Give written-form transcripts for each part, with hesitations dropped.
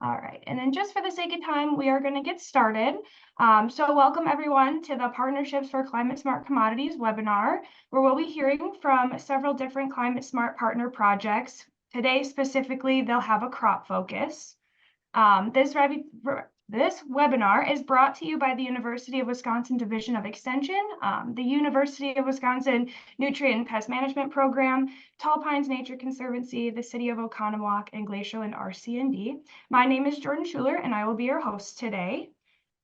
All right, and then just for the sake of time, we are going to get started. So welcome everyone to the Partnerships for Climate Smart Commodities webinar, where we'll be hearing from several different Climate Smart partner projects. Today specifically, they'll have a crop focus. This webinar is brought to you by the University of Wisconsin Division of Extension, the University of Wisconsin Nutrient and Pest Management Program, Tall Pines Nature Conservancy, the City of Oconomowoc, and Glacial and RC&D. My name is Jordan Schuler, and I will be your host today.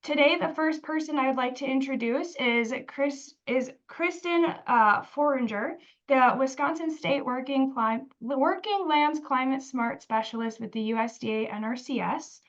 Today, the first person I would like to introduce is Kristen Foringer, the Wisconsin State Working Lands Climate Smart Specialist with the USDA-NRCS.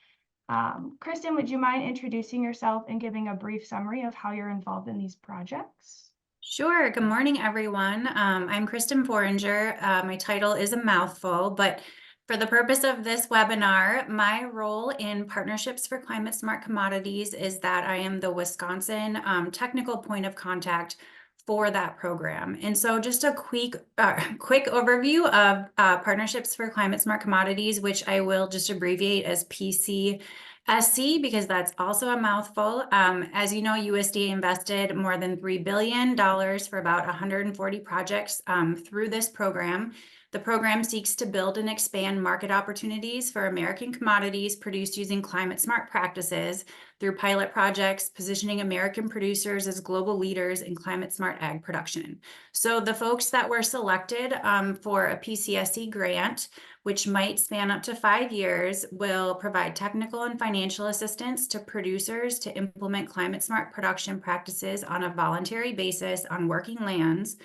Kristen, would you mind introducing yourself and giving a brief summary of how you're involved in these projects? Sure. Good morning, everyone. I'm Kristen Foringer. My title is a mouthful, but for the purpose of this webinar, my role in Partnerships for Climate Smart Commodities is that I am the Wisconsin technical point of contact for that program. And so just a quick overview of Partnerships for Climate Smart Commodities, which I will just abbreviate as PCSC, because that's also a mouthful. As you know, USDA invested more than $3 billion for about 140 projects through this program. The program seeks to build and expand market opportunities for American commodities produced using climate smart practices through pilot projects, positioning American producers as global leaders in climate smart ag production. So the folks that were selected for a PCSC grant, which might span up to 5 years, will provide technical and financial assistance to producers to implement climate smart production practices on a voluntary basis on working lands,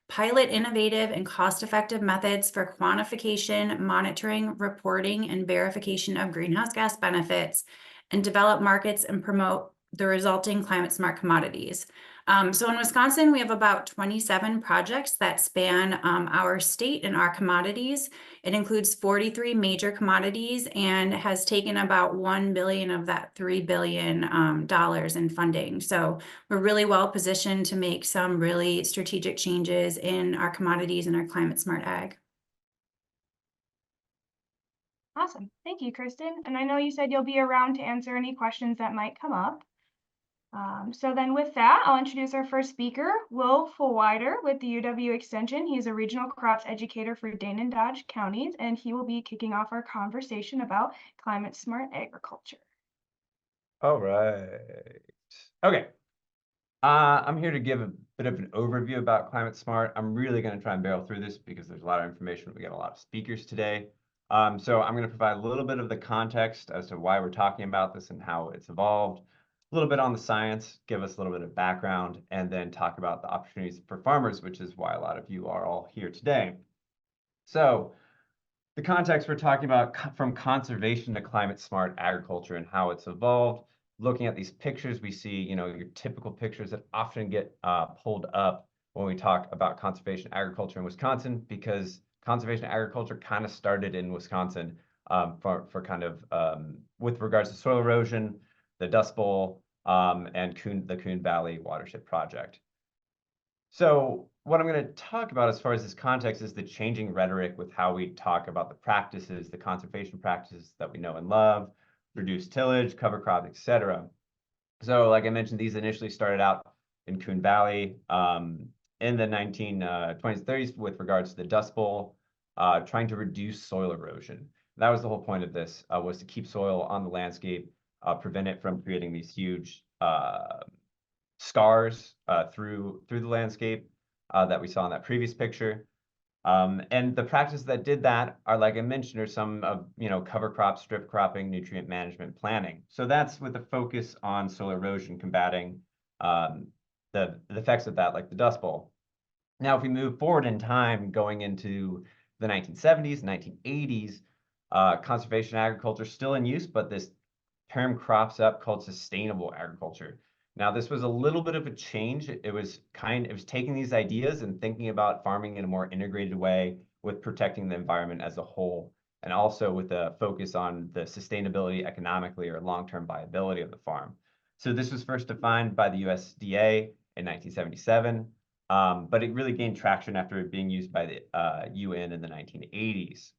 pilot innovative and cost-effective methods for quantification, monitoring, reporting, and verification of greenhouse gas benefits, and develop markets and promote the resulting climate smart commodities. So in Wisconsin, we have about 27 projects that span our state and our commodities. It includes 43 major commodities and has taken about $1 billion of that $3 billion in funding. So we're really well positioned to make some really strategic changes in our commodities and our climate smart ag. Awesome. Thank you, Kristen. And I know you said you'll be around to answer any questions that might come up. So then with that, I'll introduce our first speaker, Will Fullwider with the UW Extension. He's a regional crops educator for Dane and Dodge counties, and he will be kicking off our conversation about climate smart agriculture. All right. Okay. I'm here to give a bit of an overview about Climate Smart. I'm really going to try and barrel through this because there's a lot of information. We got a lot of speakers today. So I'm going to provide a little bit of the context as to why we're talking about this and how it's evolved, a little bit on the science, give us a little bit of background, and then talk about the opportunities for farmers, which is why a lot of you are all here today. So the context we're talking about from conservation to climate smart agriculture and how it's evolved. Looking at these pictures, we see, your typical pictures that often get pulled up when we talk about conservation agriculture in Wisconsin, because conservation agriculture kind of started in Wisconsin for kind of with regards to soil erosion, the Dust Bowl, and the Coon Valley Watershed Project. So what I'm going to talk about as far as this context is the changing rhetoric with how we talk about the practices, the conservation practices that we know and love, reduced tillage, cover crop, etc. So like I mentioned, these initially started out in Coon Valley in the 1920s, 30s with regards to the Dust Bowl, trying to reduce soil erosion. That was the whole point of this, was to keep soil on the landscape, prevent it from creating these huge scars through the landscape that we saw in that previous picture. And the practices that did that are, like I mentioned, are some of, cover crop, strip cropping, nutrient management planning. So that's with a focus on soil erosion, combating the effects of that, like the Dust Bowl. Now, if we move forward in time, going into the 1970s, 1980s, conservation agriculture is still in use, but this term crops up called sustainable agriculture. Now, this was a little bit of a change. It was taking these ideas and thinking about farming in a more integrated way with protecting the environment as a whole, and also with a focus on the sustainability economically or long-term viability of the farm. So this was first defined by the USDA in 1977, but it really gained traction after being used by the UN in the 1980s.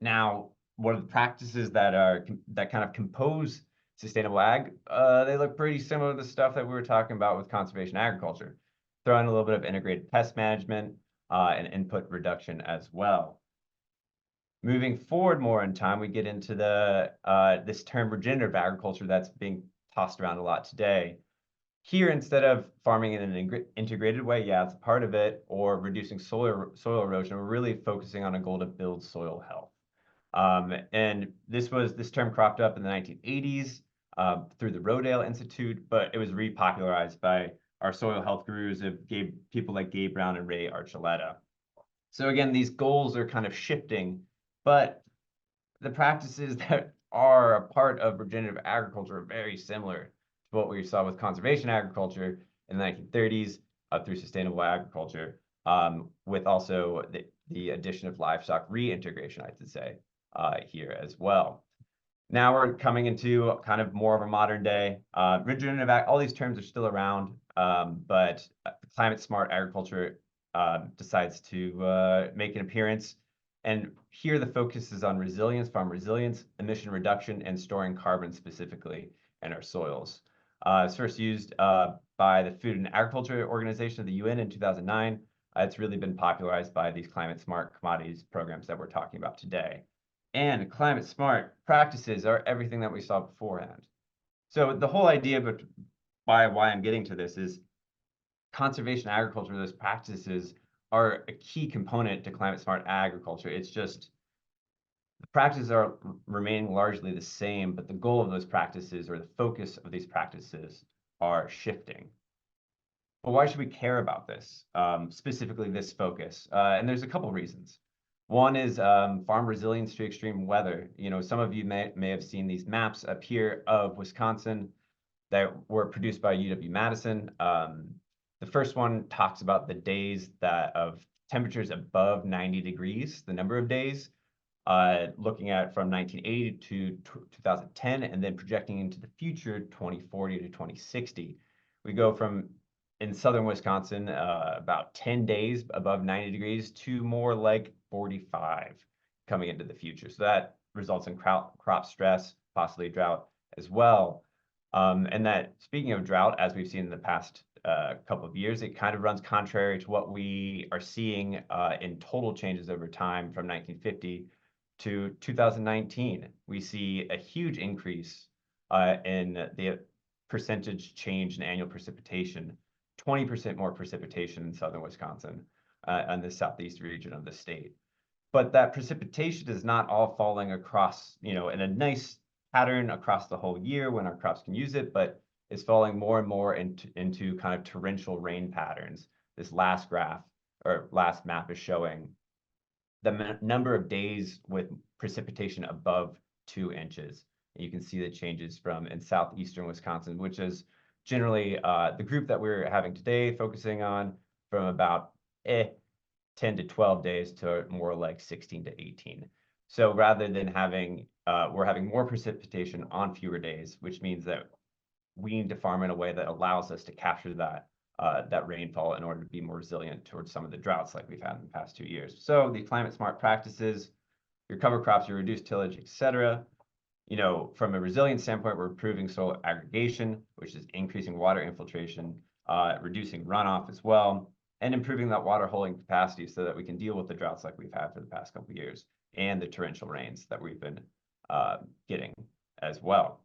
Now, what are the practices that kind of compose sustainable ag? They look pretty similar to the stuff that we were talking about with conservation agriculture. Throw in a little bit of integrated pest management and input reduction as well. Moving forward more in time, we get into this term regenerative agriculture that's being tossed around a lot today. Here, instead of farming in an integrated way, yeah, it's a part of it, or reducing soil erosion, we're really focusing on a goal to build soil health. And this term cropped up in the 1980s through the Rodale Institute, but it was repopularized by our soil health gurus of people like Gabe Brown and Ray Archuleta. So again, these goals are kind of shifting, but the practices that are a part of regenerative agriculture are very similar to what we saw with conservation agriculture in the 1930s through sustainable agriculture, with also the addition of livestock reintegration, I should say, here as well. Now we're coming into kind of more of a modern day. Regenerative, all these terms are still around, but climate smart agriculture decides to make an appearance. And here the focus is on resilience, farm resilience, emission reduction, and storing carbon specifically in our soils. It's first used by the Food and Agriculture Organization of the UN in 2009. It's really been popularized by these climate smart commodities programs that we're talking about today. And climate smart practices are everything that we saw beforehand. So the whole idea of why I'm getting to this is conservation agriculture, those practices are a key component to climate smart agriculture. It's just the practices are remaining largely the same, but the goal of those practices or the focus of these practices are shifting. But why should we care about this, specifically this focus? And there's a couple reasons. One is farm resilience to extreme weather. You know, some of you may have seen these maps up here of Wisconsin that were produced by UW-Madison. The first one talks about the days of temperatures above 90 degrees, the number of days, looking at from 1980 to 2010, and then projecting into the future, 2040 to 2060. We go from, in southern Wisconsin, about 10 days above 90 degrees to more like 45 coming into the future. So that results in crop stress, possibly drought as well. And that, speaking of drought, as we've seen in the past couple of years, it kind of runs contrary to what we are seeing in total changes over time from 1950 to 2019. We see a huge increase in the percentage change in annual precipitation, 20% more precipitation in southern Wisconsin and the southeast region of the state. But that precipitation is not all falling across, you know, in a nice pattern across the whole year when our crops can use it, but is falling more and more into kind of torrential rain patterns. This last graph or last map is showing the number of days with precipitation above 2 inches. And you can see the changes from in southeastern Wisconsin, which is generally the group that we're having today, focusing on from about 10 to 12 days to more like 16 to 18. So rather than having, we're having more precipitation on fewer days, which means that we need to farm in a way that allows us to capture that rainfall in order to be more resilient towards some of the droughts like we've had in the past 2 years. So the climate smart practices, your cover crops, your reduced tillage, etc. You know, from a resilience standpoint, we're improving soil aggregation, which is increasing water infiltration, reducing runoff as well, and improving that water holding capacity so that we can deal with the droughts like we've had for the past couple of years and the torrential rains that we've been getting as well.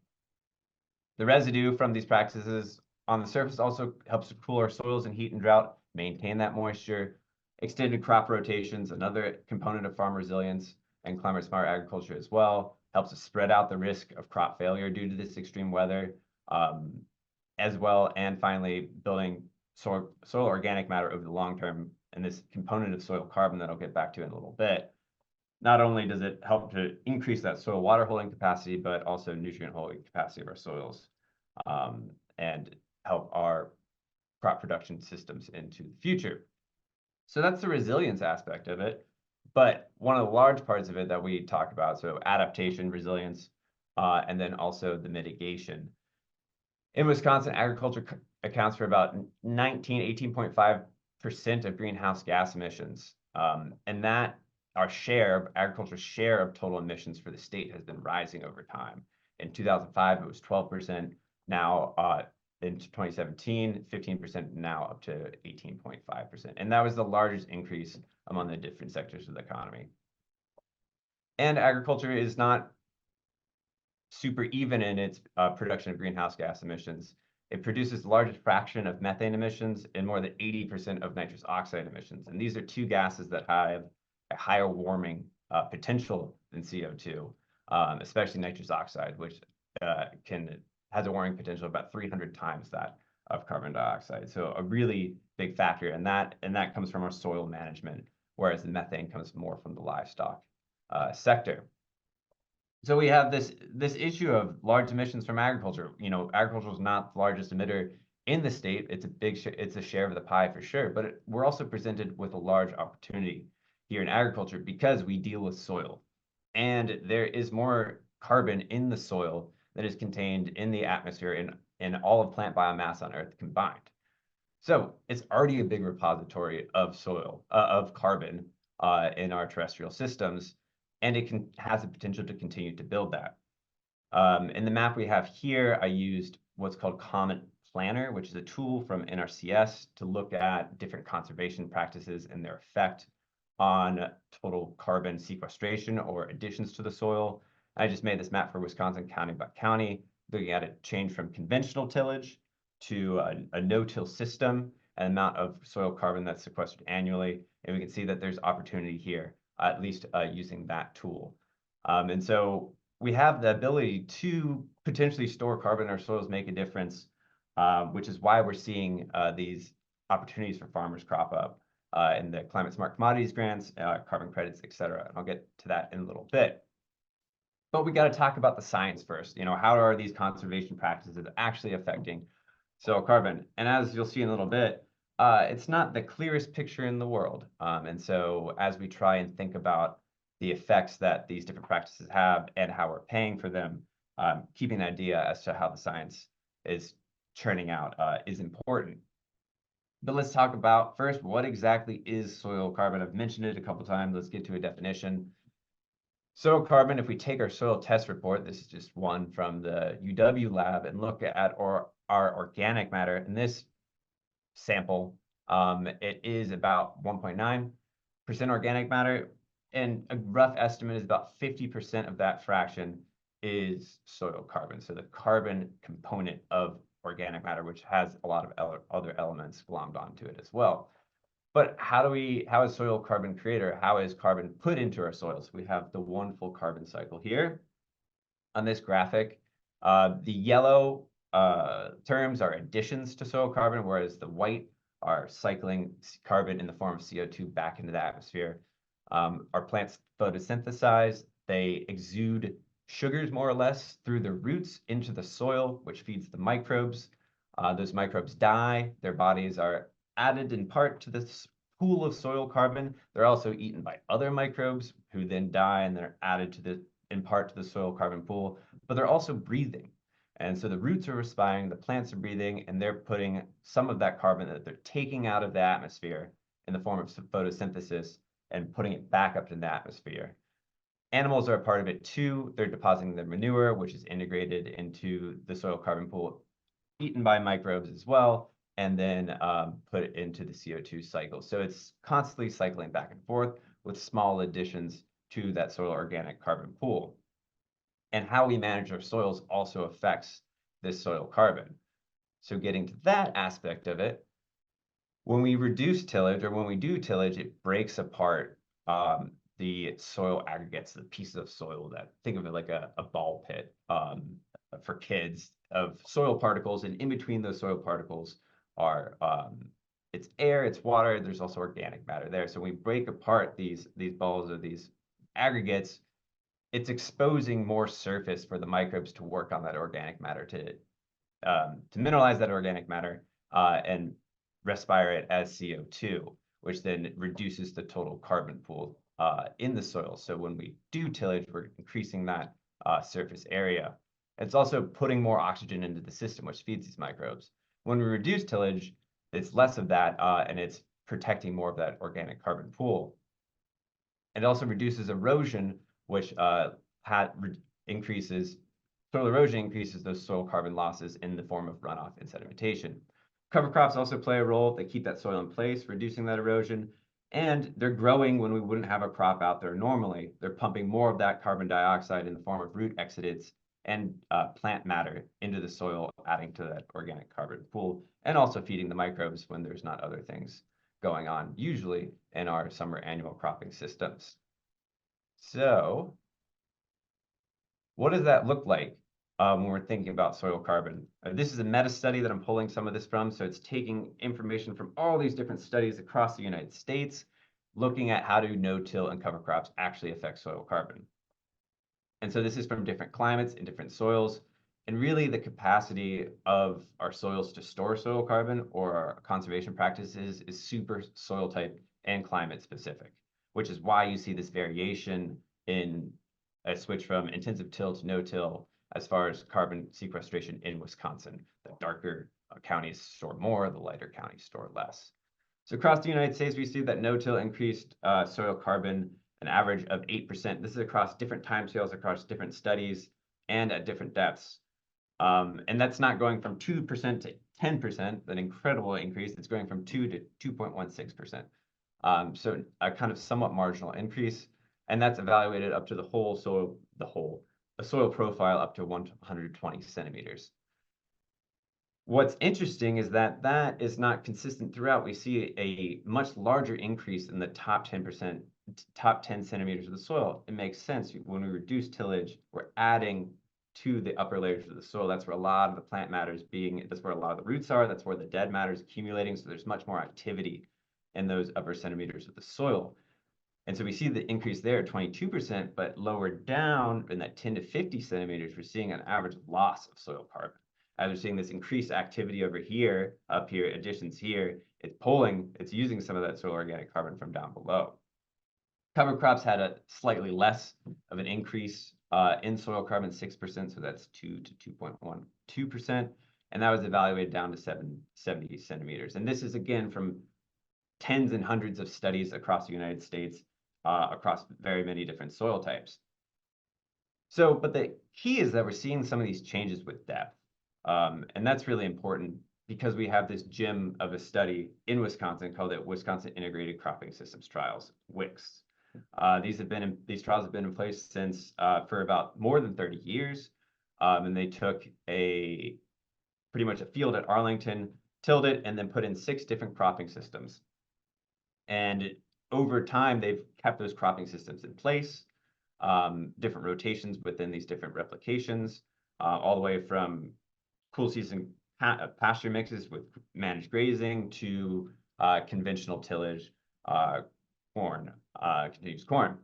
The residue from these practices on the surface also helps to cool our soils in heat and drought, maintain that moisture. Extended crop rotations, another component of farm resilience and climate smart agriculture as well, helps us spread out the risk of crop failure due to this extreme weather as well. And finally, building soil organic matter over the long term, and this component of soil carbon that I'll get back to in a little bit. Not only does it help to increase that soil water holding capacity, but also nutrient holding capacity of our soils and help our crop production systems into the future. So that's the resilience aspect of it. But one of the large parts of it that we talk about, so adaptation, resilience, and then also the mitigation. In Wisconsin, agriculture accounts for about 18.5% of greenhouse gas emissions. And that agriculture's share of total emissions for the state has been rising over time. In 2005, it was 12%. Now, in 2017, 15%, now up to 18.5%. And that was the largest increase among the different sectors of the economy. And agriculture is not super even in its production of greenhouse gas emissions. It produces the largest fraction of methane emissions and more than 80% of nitrous oxide emissions. And these are two gases that have a higher warming potential than CO2, especially nitrous oxide, which has a warming potential about 300 times that of carbon dioxide. So a really big factor, and that comes from our soil management, whereas the methane comes more from the livestock sector. So we have this issue of large emissions from agriculture. You know, agriculture is not the largest emitter in the state. It's a share of the pie for sure, but we're also presented with a large opportunity here in agriculture because we deal with soil, and there is more carbon in the soil that is contained in the atmosphere in all of plant biomass on Earth combined. So it's already a big repository of carbon in our terrestrial systems, and it has the potential to continue to build that. In the map we have here, I used what's called Climate Planner, which is a tool from NRCS to look at different conservation practices and their effect on total carbon sequestration or additions to the soil. I just made this map for Wisconsin county by county, looking at it change from conventional tillage to a no-till system and amount of soil carbon that's sequestered annually. And we can see that there's opportunity here, at least using that tool. And so we have the ability to potentially store carbon in our soils, make a difference, which is why we're seeing these opportunities for farmers crop up in the Climate Smart Commodities grants, carbon credits, et cetera. And I'll get to that in a little bit. But we got to talk about the science first. You know, how are these conservation practices actually affecting soil carbon? And as you'll see in a little bit, it's not the clearest picture in the world. And so as we try and think about the effects that these different practices have and how we're paying for them, keeping an idea as to how the science is churning out is important. But let's talk about first, what exactly is soil carbon? I've mentioned it a couple times. Let's get to a definition. Soil carbon, if we take our soil test report, this is just one from the UW lab, and look at our organic matter in this sample, it is about 1.9% organic matter, and a rough estimate is about 50% of that fraction is soil carbon. So the carbon component of organic matter, which has a lot of other elements glommed onto it as well. But how is soil carbon created, or how is carbon put into our soils? We have the one full carbon cycle here on this graphic. The yellow terms are additions to soil carbon, whereas the white are cycling carbon in the form of CO2 back into the atmosphere. Our plants photosynthesize. They exude sugars more or less through the roots into the soil, which feeds the microbes. Those microbes die. Their bodies are added in part to this pool of soil carbon. They're also eaten by other microbes who then die, and they're added in part to the soil carbon pool, but they're also breathing. And so the roots are respiring, the plants are breathing, and they're putting some of that carbon that they're taking out of the atmosphere in the form of photosynthesis and putting it back up in the atmosphere. Animals are a part of it too. They're depositing their manure, which is integrated into the soil carbon pool, eaten by microbes as well, and then put it into the CO2 cycle. So it's constantly cycling back and forth with small additions to that soil organic carbon pool. And how we manage our soils also affects this soil carbon. So getting to that aspect of it, when we reduce tillage, or when we do tillage, it breaks apart the soil aggregates, the pieces of soil that, think of it like a ball pit for kids, of soil particles, and in between those soil particles are it's air, it's water, there's also organic matter there. So when we break apart these balls or these aggregates, it's exposing more surface for the microbes to work on that organic matter, to mineralize that organic matter and respire it as CO2, which then reduces the total carbon pool in the soil. So when we do tillage, we're increasing that surface area. It's also putting more oxygen into the system, which feeds these microbes. When we reduce tillage, it's less of that, and it's protecting more of that organic carbon pool. It also reduces erosion, which increases soil erosion, increases those soil carbon losses in the form of runoff and sedimentation. Cover crops also play a role. They keep that soil in place, reducing that erosion, and they're growing when we wouldn't have a crop out there normally. They're pumping more of that carbon dioxide in the form of root exudates and plant matter into the soil, adding to that organic carbon pool, and also feeding the microbes when there's not other things going on, usually in our summer annual cropping systems. So what does that look like when we're thinking about soil carbon? This is a meta study that I'm pulling some of this from. So it's taking information from all these different studies across the United States, looking at how do no-till and cover crops actually affect soil carbon. And so this is from different climates and different soils. And really the capacity of our soils to store soil carbon or our conservation practices is super soil type and climate specific, which is why you see this variation in a switch from intensive till to no-till as far as carbon sequestration in Wisconsin. The darker counties store more, the lighter counties store less. So across the United States, we see that no-till increased soil carbon an average of 8%. This is across different timescales, across different studies, and at different depths. And that's not going from 2% to 10%, an incredible increase. It's going from 2 to 2.16%. So a kind of somewhat marginal increase. And that's evaluated up to the whole soil, a soil profile up to 120 centimeters. What's interesting is that that is not consistent throughout. We see a much larger increase in the top 10%, top 10 centimeters of the soil. It makes sense. When we reduce tillage, we're adding to the upper layers of the soil. That's where a lot of the plant matter is that's where a lot of the roots are. That's where the dead matter is accumulating. So there's much more activity in those upper centimeters of the soil. And so we see the increase there at 22%, but lower down in that 10 to 50 centimeters, we're seeing an average loss of soil carbon. As we're seeing this increased activity over here, up here, additions here, it's using some of that soil organic carbon from down below. Cover crops had a slightly less of an increase in soil carbon, 6%, so that's 2 to 2.12%, and that was evaluated down to 70 centimeters. And this is again from tens and hundreds of studies across the United States, across very many different soil types. So, but the key is that we're seeing some of these changes with depth. And that's really important because we have this gem of a study in Wisconsin called the Wisconsin Integrated Cropping Systems Trials, WICS. These trials have been in place since for about more than 30 years. And they took pretty much a field at Arlington, tilled it, and then put in 6 different cropping systems. And over time, they've kept those cropping systems in place, different rotations within these different replications, all the way from cool season pasture mixes with managed grazing to conventional tillage, continuous corn.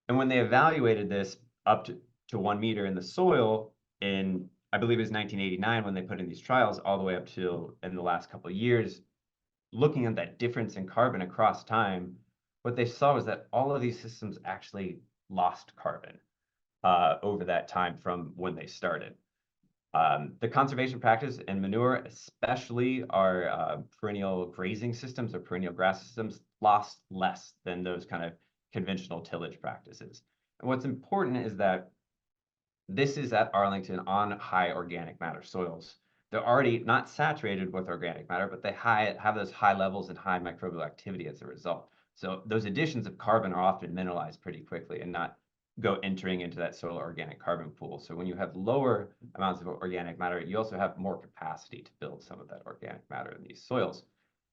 And when they evaluated this up to 1 meter in the soil in, I believe it was 1989 when they put in these trials, all the way up to in the last couple of years, looking at that difference in carbon across time, what they saw was that all of these systems actually lost carbon over that time from when they started. The conservation practice and manure, especially our perennial grazing systems or perennial grass systems, lost less than those kind of conventional tillage practices. And what's important is that this is at Arlington on high organic matter soils. They're already not saturated with organic matter, but they have those high levels and high microbial activity as a result. So those additions of carbon are often mineralized pretty quickly and not entering into that soil organic carbon pool. So when you have lower amounts of organic matter, you also have more capacity to build some of that organic matter in these soils.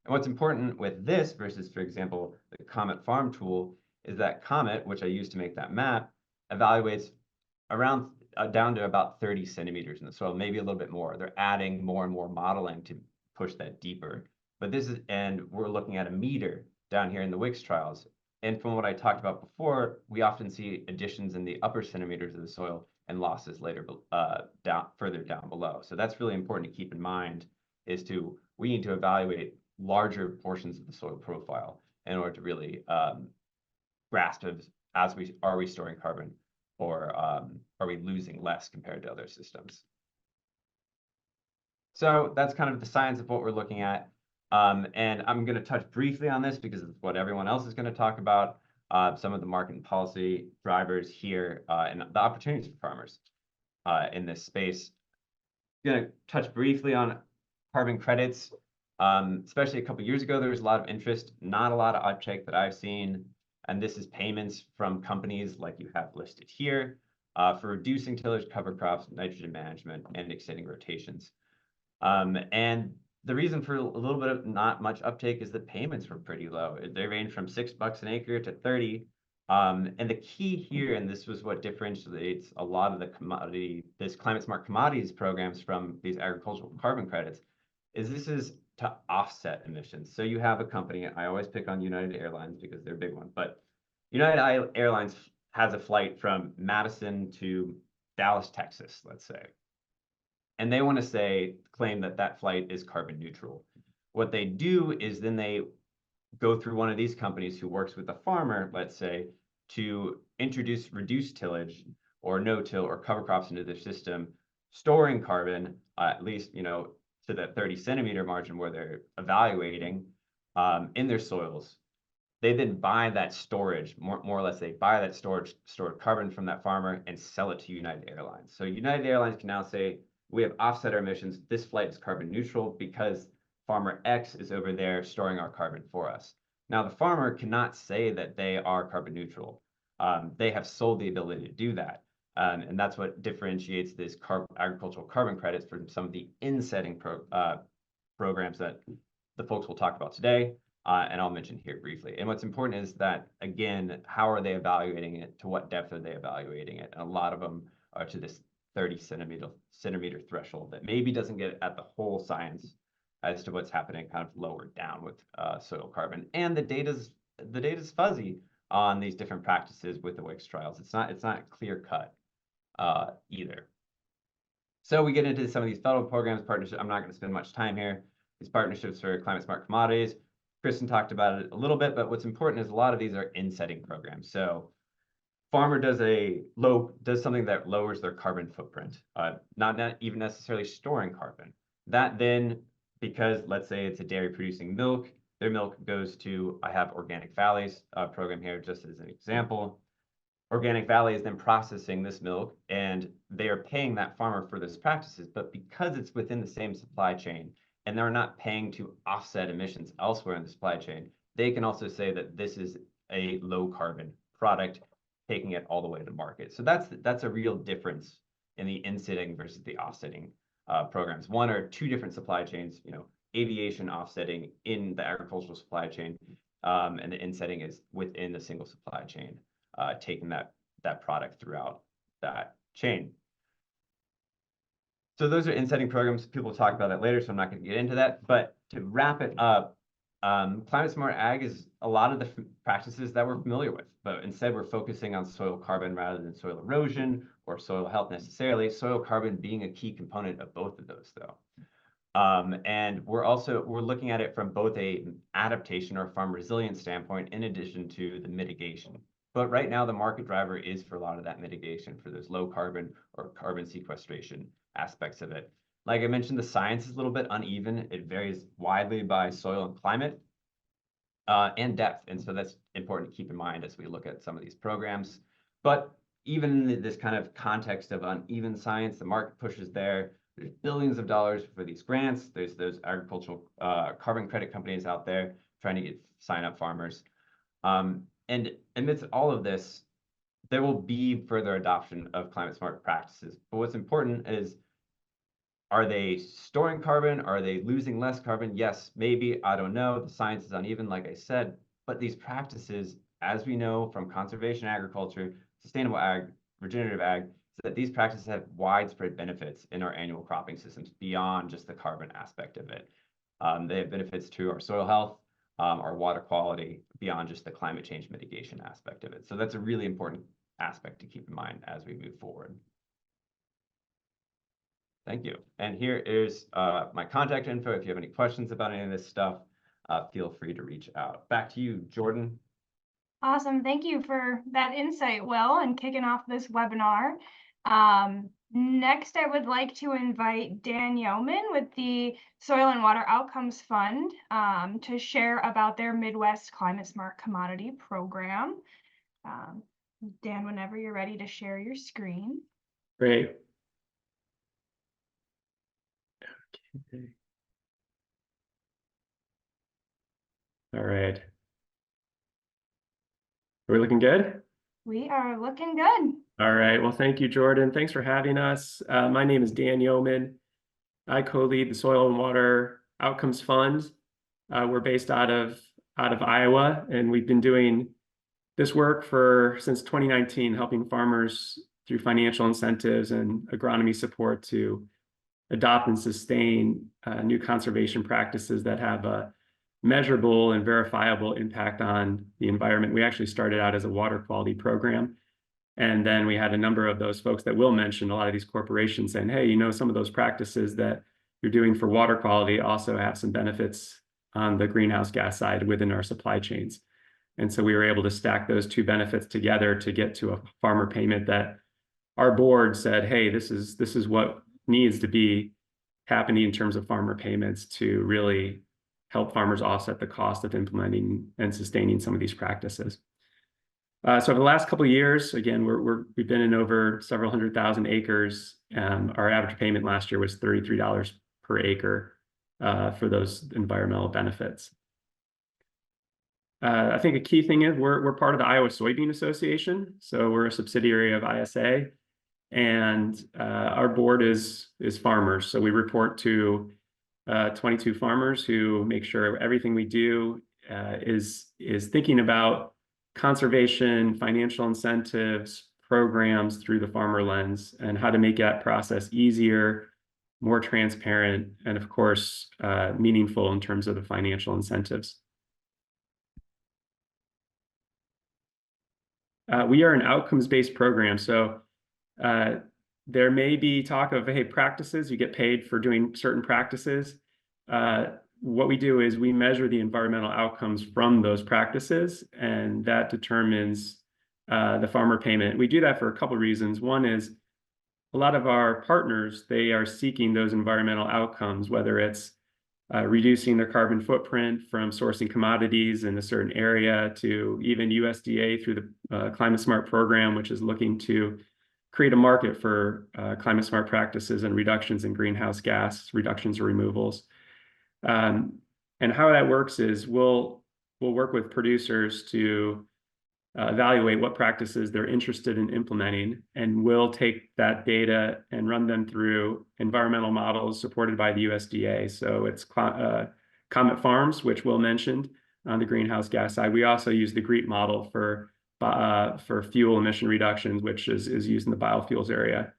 And what's important with this versus, for example, the Comet farm tool is that Comet, which I used to make that map, evaluates around down to about 30 centimeters in the soil, maybe a little bit more. They're adding more and more modeling to push that deeper. But and we're looking at a meter down here in the WICS trials. And from what I talked about before, we often see additions in the upper centimeters of the soil and losses later further down below. So that's really important to keep in mind we need to evaluate larger portions of the soil profile in order to really grasp are we storing carbon or are we losing less compared to other systems? So that's kind of the science of what we're looking at. And I'm going to touch briefly on this because it's what everyone else is going to talk about. some of the market and policy drivers here, and the opportunities for farmers in this space. I'm going to touch briefly on carbon credits. Especially a couple years ago, there was a lot of interest, not a lot of uptake that I've seen. And this is payments from companies like you have listed here for reducing tillage, cover crops, nitrogen management, and extending rotations. And the reason for a little bit of not much uptake is the payments were pretty low. They range from $6 an acre to 30. And the key here, and this was what differentiates a lot of this Climate Smart Commodities programs from these agricultural carbon credits, is this is to offset emissions. So you have a company, I always pick on United Airlines because they're a big one, but United Airlines has a flight from Madison to Dallas, Texas, let's say. And they want to claim that that flight is carbon neutral. What they do is then they go through one of these companies who works with a farmer, let's say, to introduce reduced tillage or no-till or cover crops into their system, storing carbon, at least, to that 30-centimeter margin where they're evaluating in their soils. They then buy that storage, more or less, they buy that stored carbon from that farmer and sell it to United Airlines. So United Airlines can now say, we have offset our emissions. This flight is carbon neutral because farmer X is over there storing our carbon for us. Now, the farmer cannot say that they are carbon neutral. They have sold the ability to do that. And that's what differentiates this agricultural carbon credits from some of the insetting programs that the folks will talk about today, and I'll mention here briefly. And what's important is that, again, how are they evaluating it? To what depth are they evaluating it? And a lot of them are to this 30-centimeter threshold that maybe doesn't get at the whole science as to what's happening kind of lower down with soil carbon. And the data's fuzzy on these different practices with the WICS trials. It's not clear cut either. So we get into some of these federal programs, partnerships. I'm not going to spend much time here. These partnerships for Climate Smart Commodities. Kristen talked about it a little bit, but what's important is a lot of these are insetting programs. So farmer does something that lowers their carbon footprint, not even necessarily storing carbon. That then, because let's say it's a dairy producing milk, their milk goes to, I have Organic Valley's program here just as an example. Organic Valley is then processing this milk and they are paying that farmer for those practices, but because it's within the same supply chain and they're not paying to offset emissions elsewhere in the supply chain, they can also say that this is a low carbon product, taking it all the way to market. So that's a real difference in the insetting versus the offsetting programs. One or two different supply chains, aviation offsetting in the agricultural supply chain, and the insetting is within the single supply chain, taking that product throughout that chain. So those are insetting programs. People will talk about that later, so I'm not going to get into that. But to wrap it up, Climate Smart Ag is a lot of the practices that we're familiar with, but instead we're focusing on soil carbon rather than soil erosion or soil health necessarily, soil carbon being a key component of both of those though. And we're looking at it from both a adaptation or farm resilience standpoint in addition to the mitigation. But right now the market driver is for a lot of that mitigation for those low carbon or carbon sequestration aspects of it. Like I mentioned, the science is a little bit uneven. It varies widely by soil and climate and depth. And so that's important to keep in mind as we look at some of these programs. But even in this kind of context of uneven science, the market pushes there. There's billions of dollars for these grants. There's those agricultural carbon credit companies out there trying to sign up farmers. And amidst all of this, there will be further adoption of climate smart practices. But what's important is, are they storing carbon? Are they losing less carbon? Yes, maybe, I don't know. The science is uneven, like I said, but these practices, as we know from conservation agriculture, sustainable ag, regenerative ag, is that these practices have widespread benefits in our annual cropping systems beyond just the carbon aspect of it. They have benefits to our soil health, our water quality, beyond just the climate change mitigation aspect of it. So that's a really important aspect to keep in mind as we move forward. Thank you. And here is my contact info. If you have any questions about any of this stuff, feel free to reach out. Back to you, Jordan. Awesome. Thank you for that insight, Will, and kicking off this webinar. Next, I would like to invite Dan Yeoman with the Soil and Water Outcomes Fund to share about their Midwest Climate Smart Commodity program. Dan, whenever you're ready to share your screen. Great. Okay. All right. Are we looking good? We are looking good. All right. Well, thank you, Jordan. Thanks for having us. My name is Dan Yeoman. I co-lead the Soil and Water Outcomes Fund. We're based out of Iowa, and we've been doing this work since 2019, helping farmers through financial incentives and agronomy support to adopt and sustain new conservation practices that have a measurable and verifiable impact on the environment. We actually started out as a water quality program. And then we had a number of those folks that Will mentioned, a lot of these corporations saying, hey, some of those practices that you're doing for water quality also have some benefits on the greenhouse gas side within our supply chains. And so we were able to stack those two benefits together to get to a farmer payment that our board said, hey, this is what needs to be happening in terms of farmer payments to really help farmers offset the cost of implementing and sustaining some of these practices. So over the last couple of years, again, we've been in over several 100,000 acres. Our average payment last year was $33 per acre for those environmental benefits. I think a key thing is we're part of the Iowa Soybean Association, so we're a subsidiary of ISA, and our board is farmers. So we report to 22 farmers who make sure everything we do is thinking about conservation, financial incentives, programs through the farmer lens, and how to make that process easier, more transparent, and of course, meaningful in terms of the financial incentives. We are an outcomes-based program. So there may be talk of, hey, practices, you get paid for doing certain practices. What we do is we measure the environmental outcomes from those practices, and that determines the farmer payment. We do that for a couple of reasons. One is a lot of our partners, they are seeking those environmental outcomes, whether it's reducing their carbon footprint from sourcing commodities in a certain area to even USDA through the Climate Smart program, which is looking to create a market for climate smart practices and reductions in greenhouse gas reductions or removals. And how that works is we'll work with producers to evaluate what practices they're interested in implementing, and we'll take that data and run them through environmental models supported by the USDA. So it's Comet Farms, which Will mentioned on the greenhouse gas side. We also use the GREET model for fuel emission reductions, which is used in the biofuels area.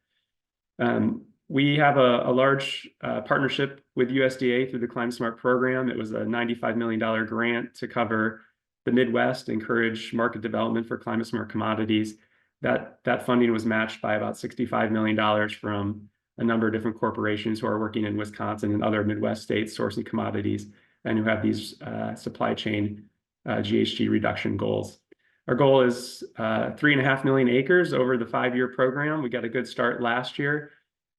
We have a large partnership with USDA through the Climate Smart program. It was a $95 million grant to cover the Midwest, encourage market development for climate smart commodities. That funding was matched by about $65 million from a number of different corporations who are working in Wisconsin and other Midwest states sourcing commodities and who have these supply chain GHG reduction goals. Our goal is 3.5 million acres over the 5-year program. We got a good start last year.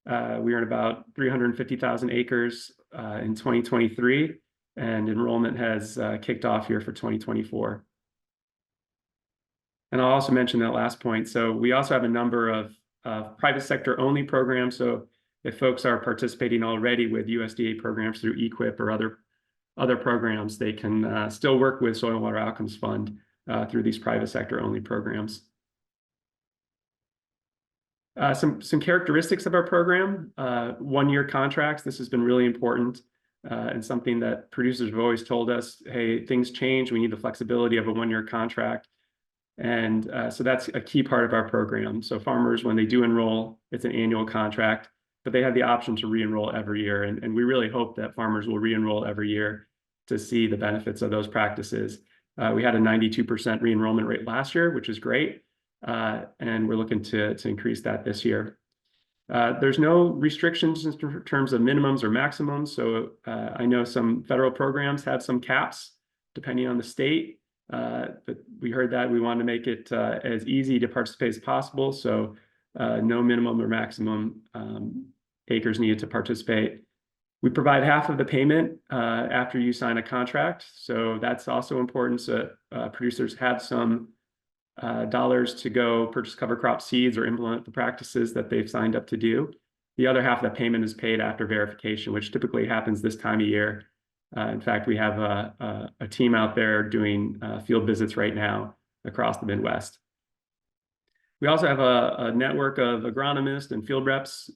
We were at about 350,000 acres in 2023, and enrollment has kicked off here for 2024. And I'll also mention that last point. So we also have a number of private sector only programs. So if folks are participating already with USDA programs through EQIP or other programs, they can still work with Soil and Water Outcomes Fund through these private sector only programs. Some characteristics of our program, 1-year contracts. This has been really important and something that producers have always told us, hey, things change. We need the flexibility of a 1-year contract. And so that's a key part of our program. So farmers, when they do enroll, it's an annual contract, but they have the option to re-enroll every year. And we really hope that farmers will re-enroll every year to see the benefits of those practices. We had a 92% re-enrollment rate last year, which is great. And we're looking to increase that this year. There's no restrictions in terms of minimums or maximums. So I know some federal programs have some caps depending on the state, but we heard that we want to make it as easy to participate as possible. So no minimum or maximum acres needed to participate. We provide half of the payment after you sign a contract. So that's also important. So producers have some dollars to go purchase cover crop seeds or implement the practices that they've signed up to do. The other half of that payment is paid after verification, which typically happens this time of year. In fact, we have a team out there doing field visits right now across the Midwest. We also have a network of agronomists and field reps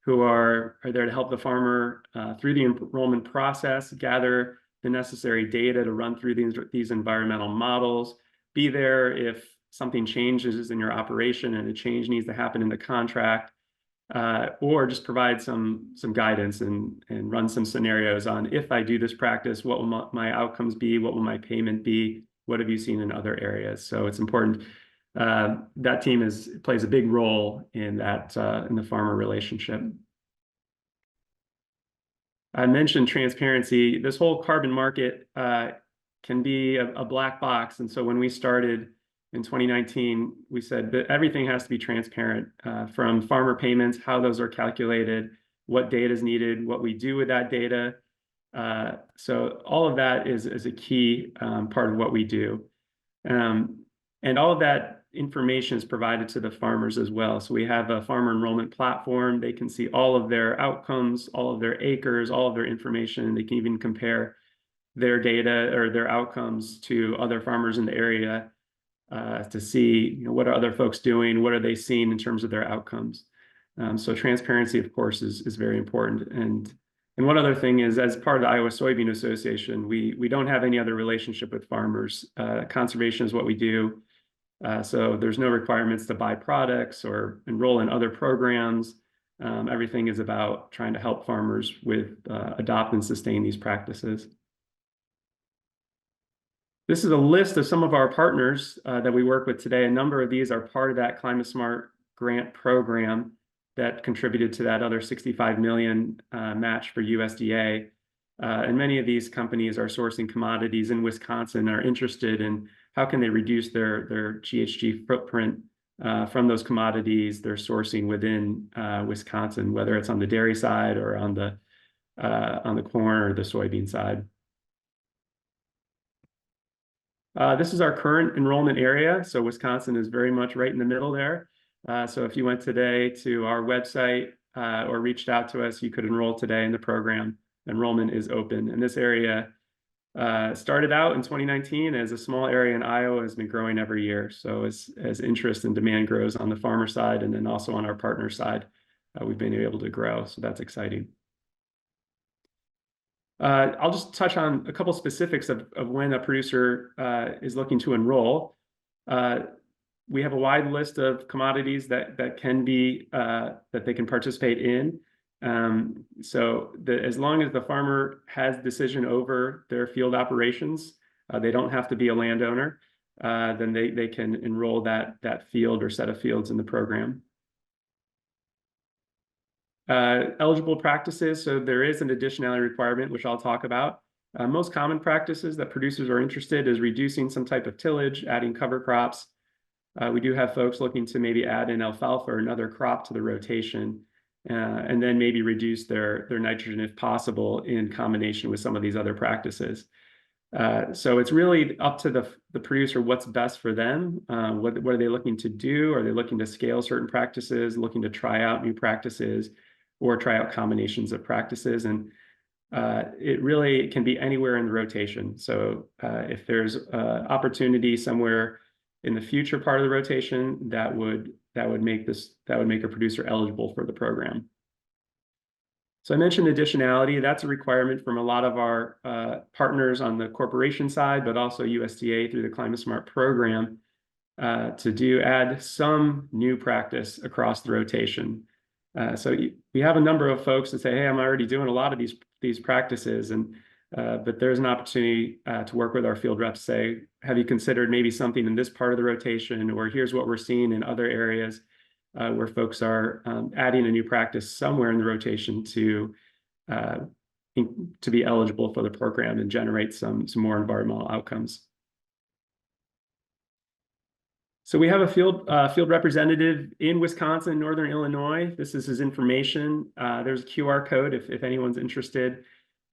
who are there to help the farmer through the enrollment process, gather the necessary data to run through these environmental models, be there if something changes in your operation and a change needs to happen in the contract, or just provide some guidance and run some scenarios on, if I do this practice, what will my outcomes be? What will my payment be? What have you seen in other areas? So it's important. That team plays a big role in that in the farmer relationship. I mentioned transparency. This whole carbon market can be a black box. And so when we started in 2019, we said that everything has to be transparent, from farmer payments, how those are calculated, what data is needed, what we do with that data. So all of that is a key part of what we do. And all of that information is provided to the farmers as well. So we have a farmer enrollment platform. They can see all of their outcomes, all of their acres, all of their information. They can even compare their data or their outcomes to other farmers in the area to see, what are other folks doing? What are they seeing in terms of their outcomes? So transparency, of course, is very important. And one other thing is, as part of the Iowa Soybean Association, we don't have any other relationship with farmers. Conservation is what we do. So there's no requirements to buy products or enroll in other programs. Everything is about trying to help farmers with adopt and sustain these practices. This is a list of some of our partners that we work with today. A number of these are part of that Climate Smart grant program that contributed to that other $65 million match for USDA. And many of these companies are sourcing commodities in Wisconsin, are interested in how can they reduce their GHG footprint from those commodities they're sourcing within Wisconsin, whether it's on the dairy side or on the corn or the soybean side. This is our current enrollment area. So Wisconsin is very much right in the middle there. So if you went today to our website or reached out to us, you could enroll today in the program. Enrollment is open. And this area started out in 2019 as a small area in Iowa, has been growing every year. So as interest and demand grows on the farmer side and then also on our partner side, we've been able to grow. So that's exciting. I'll just touch on a couple specifics of when a producer is looking to enroll. We have a wide list of commodities that can be that they can participate in. So as long as the farmer has decision over their field operations, they don't have to be a landowner, then they can enroll that field or set of fields in the program. Eligible practices, so there is an additionality requirement, which I'll talk about. Most common practices that producers are interested is reducing some type of tillage, adding cover crops. We do have folks looking to maybe add in alfalfa or another crop to the rotation, and then maybe reduce their nitrogen if possible in combination with some of these other practices. So it's really up to the producer what's best for them. What are they looking to do? Are they looking to scale certain practices, looking to try out new practices, or try out combinations of practices? And it really can be anywhere in the rotation. So if there's opportunity somewhere in the future part of the rotation, that would make a producer eligible for the program. So I mentioned additionality. That's a requirement from a lot of our partners on the corporation side, but also USDA through the Climate Smart program to add some new practice across the rotation. So we have a number of folks that say, hey, I'm already doing a lot of these practices, but there's an opportunity to work with our field reps, say, have you considered maybe something in this part of the rotation, or here's what we're seeing in other areas where folks are adding a new practice somewhere in the rotation to be eligible for the program and generate some more environmental outcomes. So we have a field representative in Wisconsin, Northern Illinois. This is his information. There's a QR code if anyone's interested.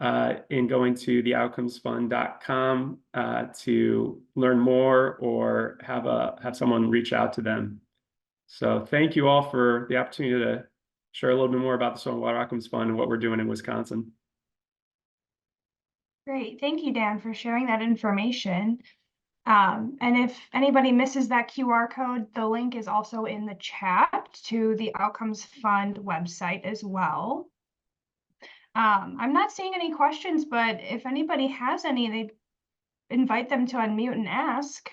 in going to theoutcomesfund.com to learn more or have someone reach out to them. So thank you all for the opportunity to share a little bit more about the Soil and Water Outcomes Fund and what we're doing in Wisconsin. Great. Thank you, Dan, for sharing that information. And if anybody misses that QR code, the link is also in the chat to the Outcomes Fund website as well. I'm not seeing any questions, but if anybody has any, they invite them to unmute and ask.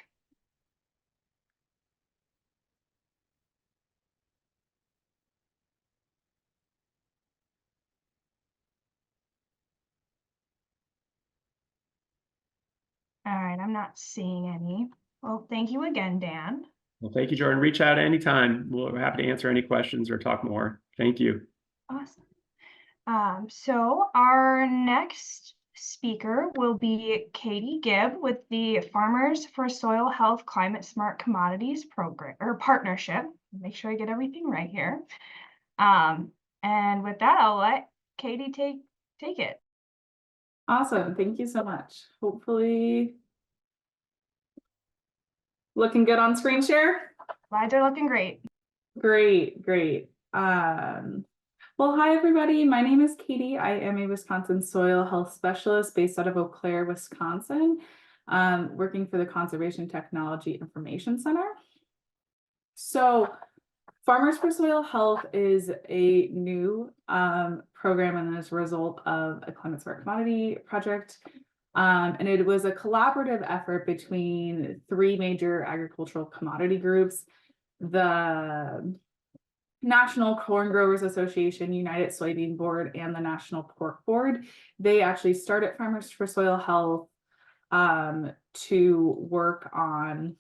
All right, I'm not seeing any. Well, thank you again, Dan. Well, thank you, Jordan. Reach out anytime. We're happy to answer any questions or talk more. Thank you. Awesome. So our next speaker will be Katie Gibb with the Farmers for Soil Health Climate Smart Commodities program or partnership. Make sure I get everything right here. And with that, I'll let Katie take it. Awesome. Thank you so much. Hopefully looking good on screen share. Slides are looking great. Great. Well, hi, everybody. My name is Katie. I am a Wisconsin soil health specialist based out of Eau Claire, Wisconsin, working for the Conservation Technology Information Center. So Farmers for Soil Health is a new program and as a result of a Climate Smart Commodity project. And it was a collaborative effort between three major agricultural commodity groups: the National Corn Growers Association, United Soybean Board, and the National Pork Board. They actually started Farmers for Soil Health to work on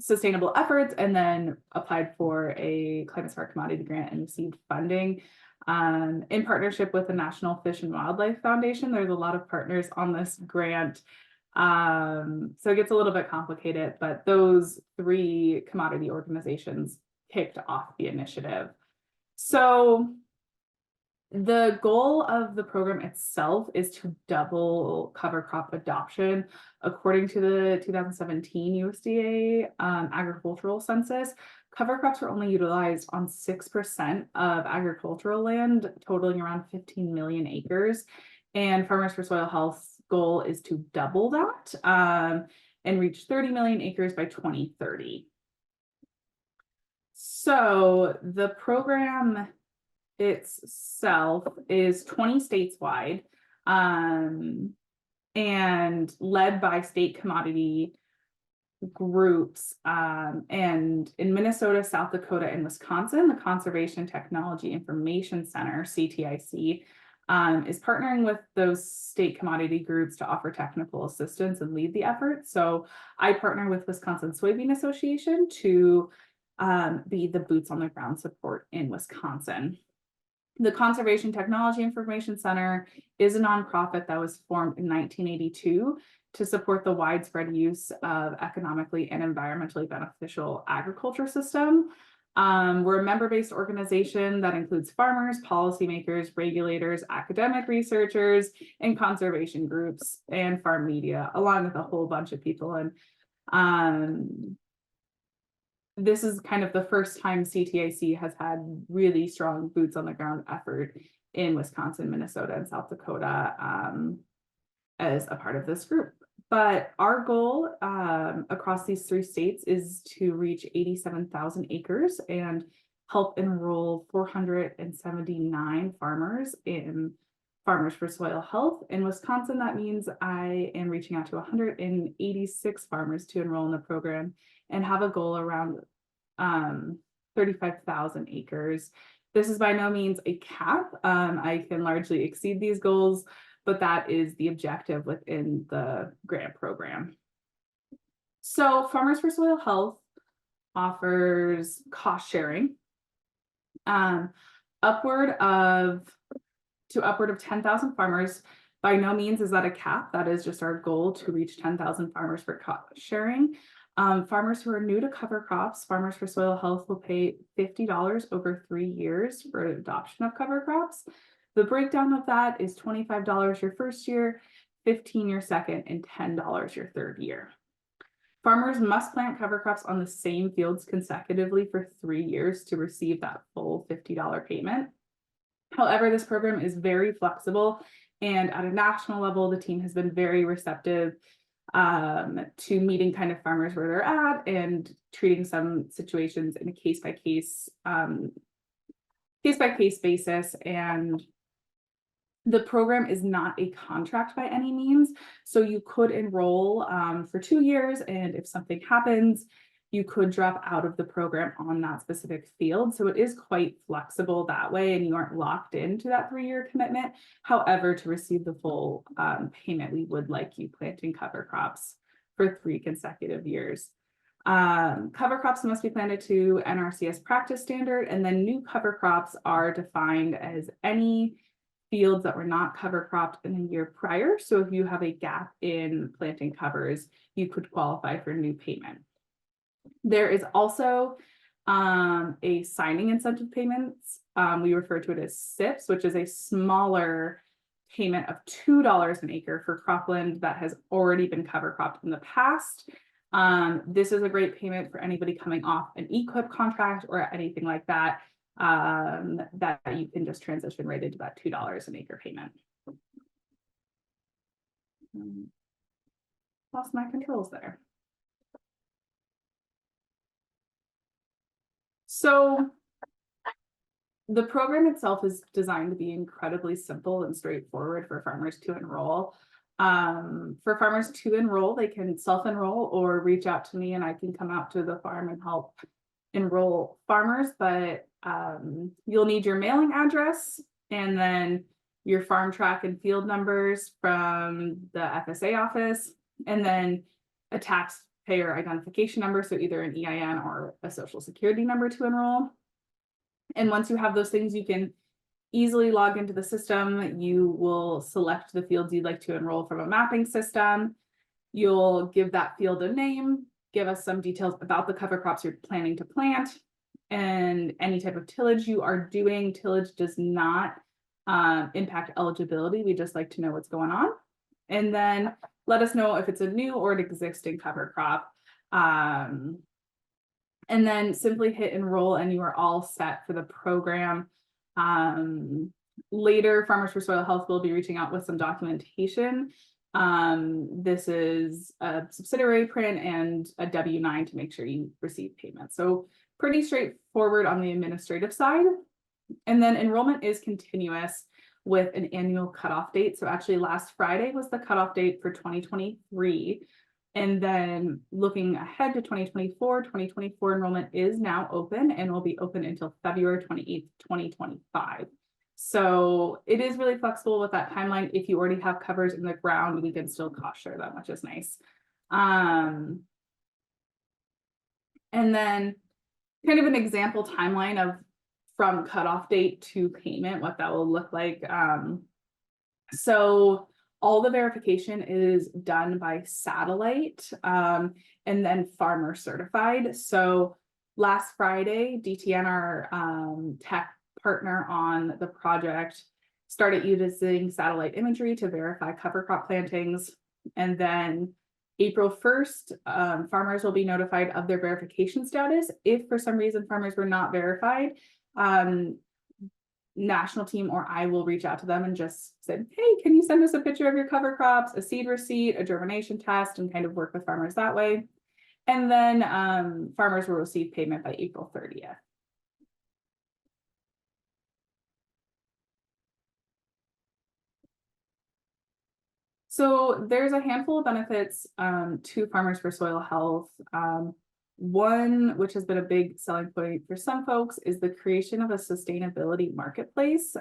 sustainable efforts, and then applied for a Climate Smart Commodity grant and received funding in partnership with the National Fish and Wildlife Foundation. There's a lot of partners on this grant, so it gets a little bit complicated, but those three commodity organizations kicked off the initiative. So the goal of the program itself is to double cover crop adoption. According to the 2017 USDA agricultural census, cover crops were only utilized on 6% of agricultural land, totaling around 15 million acres. And Farmers for Soil Health's goal is to double that and reach 30 million acres by 2030. So the program itself is 20 states wide and led by state commodity groups. And in Minnesota, South Dakota, and Wisconsin, the Conservation Technology Information Center, CTIC, is partnering with those state commodity groups to offer technical assistance and lead the effort. So I partner with Wisconsin Soybean Association to be the boots on the ground support in Wisconsin. The Conservation Technology Information Center is a nonprofit that was formed in 1982 to support the widespread use of economically and environmentally beneficial agriculture system. We're a member-based organization that includes farmers, policymakers, regulators, academic researchers, and conservation groups and farm media, along with a whole bunch of people. And this is kind of the first time CTIC has had really strong boots on the ground effort in Wisconsin, Minnesota, and South Dakota as a part of this group. But our goal across these three states is to reach 87,000 acres and help enroll 479 farmers in Farmers for Soil Health. In Wisconsin, that means I am reaching out to 186 farmers to enroll in the program and have a goal around 35,000 acres. This is by no means a cap. I can largely exceed these goals, but that is the objective within the grant program. So Farmers for Soil Health offers cost sharing upward of 10,000 farmers. By no means is that a cap. That is just our goal, to reach 10,000 farmers for cost sharing. Farmers who are new to cover crops, Farmers for Soil Health will pay $50 over 3 years for adoption of cover crops. The breakdown of that is $25 your first year, $15 your second, and $10 your third year. Farmers must plant cover crops on the same fields consecutively for 3 years to receive that full $50 payment. However, this program is very flexible, and at a national level, the team has been very receptive to meeting kind of farmers where they're at and treating some situations in a case-by-case basis. And the program is not a contract by any means, so you could enroll for 2 years, and if something happens, you could drop out of the program on that specific field. So it is quite flexible that way, and you aren't locked into that 3-year commitment. However, to receive the full payment, we would like you planting cover crops for 3 consecutive years. Cover crops must be planted to NRCS practice standard, and then new cover crops are defined as any fields that were not cover cropped in the year prior. So if you have a gap in planting covers, you could qualify for new payment. There is also a signing incentive payments. We refer to it as SIPs, which is a smaller payment of $2 an acre for cropland that has already been cover cropped in the past. This is a great payment for anybody coming off an EQIP contract or anything like that, that you can just transition right into that $2 an acre payment. Lost my controls there. So the program itself is designed to be incredibly simple and straightforward for farmers to enroll. For farmers to enroll, they can self-enroll or reach out to me and I can come out to the farm and help enroll farmers, but you'll need your mailing address and then your farm track and field numbers from the FSA office, and then a taxpayer identification number, so either an EIN or a social security number to enroll. And once you have those things, you can easily log into the system. You will select the fields you'd like to enroll from a mapping system. You'll give that field a name, give us some details about the cover crops you're planning to plant, and any type of tillage you are doing. Tillage does not impact eligibility. We just like to know what's going on. And then let us know if it's a new or an existing cover crop. And then simply hit enroll and you are all set for the program. Later, Farmers for Soil Health will be reaching out with some documentation. This is a subsidiary print and a W-9 to make sure you receive payment. So pretty straightforward on the administrative side. And then enrollment is continuous with an annual cutoff date. So actually last Friday was the cutoff date for 2023. And then looking ahead to 2024 enrollment is now open and will be open until February 28th, 2025. So it is really flexible with that timeline. If you already have covers in the ground, we can still cost share them, which is nice. And then kind of an example timeline of from cutoff date to payment, what that will look like. So all the verification is done by satellite and then farmer certified. So last Friday, DTN, our tech partner on the project, started using satellite imagery to verify cover crop plantings. And then April 1st, farmers will be notified of their verification status. If for some reason farmers were not verified, national team or I will reach out to them and just say, hey, can you send us a picture of your cover crops, a seed receipt, a germination test, and kind of work with farmers that way. And then farmers will receive payment by April 30th. So there's a handful of benefits to Farmers for Soil Health. One, which has been a big selling point for some folks, is the creation of a sustainability marketplace.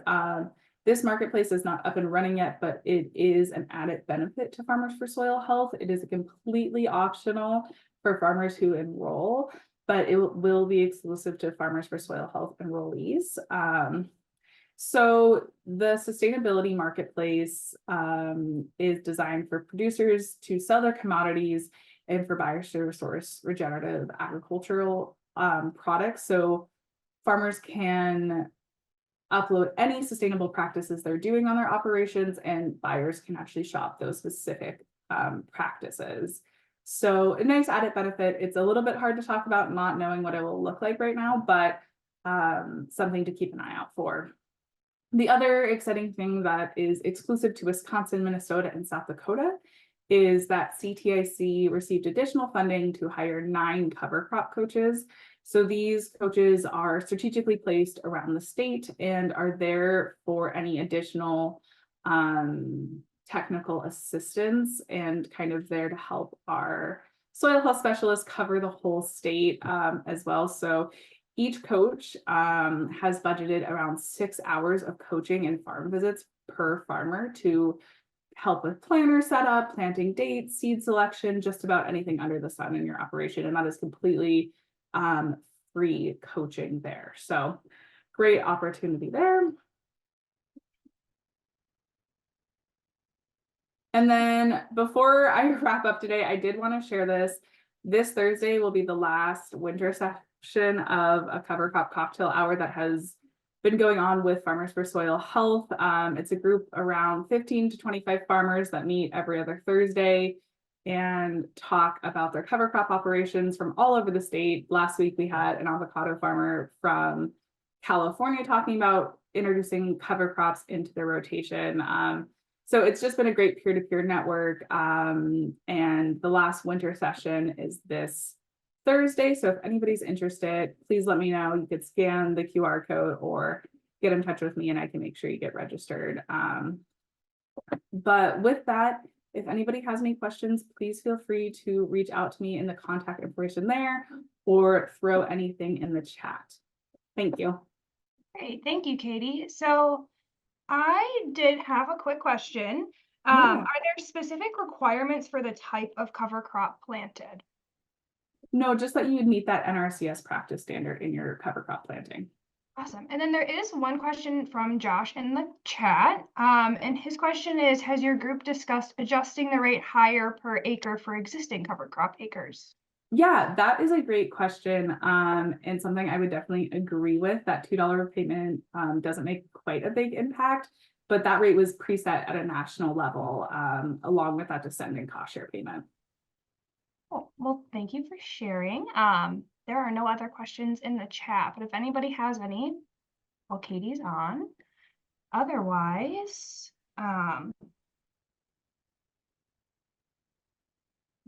This marketplace is not up and running yet, but it is an added benefit to Farmers for Soil Health. It is completely optional for farmers who enroll, but it will be exclusive to Farmers for Soil Health enrollees. So the sustainability marketplace is designed for producers to sell their commodities and for buyers to source regenerative agricultural products. So farmers can upload any sustainable practices they're doing on their operations, and buyers can actually shop those specific practices. So a nice added benefit. It's a little bit hard to talk about not knowing what it will look like right now, but something to keep an eye out for. The other exciting thing that is exclusive to Wisconsin, Minnesota, and South Dakota is that CTIC received additional funding to hire 9 cover crop coaches. So these coaches are strategically placed around the state and are there for any additional technical assistance, and kind of there to help our soil health specialists cover the whole state as well. So each coach has budgeted around 6 hours of coaching and farm visits per farmer to help with planter setup, planting dates, seed selection, just about anything under the sun in your operation. And that is completely free coaching there. So great opportunity there. And then before I wrap up today, I did want to share this. This Thursday will be the last winter session of a cover crop cocktail hour that has been going on with Farmers for Soil Health. It's a group around 15 to 25 farmers that meet every other Thursday and talk about their cover crop operations from all over the state. Last week, we had an avocado farmer from California talking about introducing cover crops into their rotation. So it's just been a great peer-to-peer network. And the last winter session is this Thursday. So if anybody's interested, please let me know. You could scan the QR code or get in touch with me and I can make sure you get registered. But with that, if anybody has any questions, please feel free to reach out to me in the contact information there or throw anything in the chat. Thank you. Great, thank you, Katie. So I did have a quick question. Yeah. Are there specific requirements for the type of cover crop planted? No, just that you would meet that NRCS practice standard in your cover crop planting. Awesome. And then there is one question from Josh in the chat. And his question is, has your group discussed adjusting the rate higher per acre for existing cover crop acres? Yeah, that is a great question. And something I would definitely agree with. That $2 payment doesn't make quite a big impact, but that rate was preset at a national level, along with that descending cost share payment. Oh, well, thank you for sharing. There are no other questions in the chat, but if anybody has any, while Katie's on, otherwise,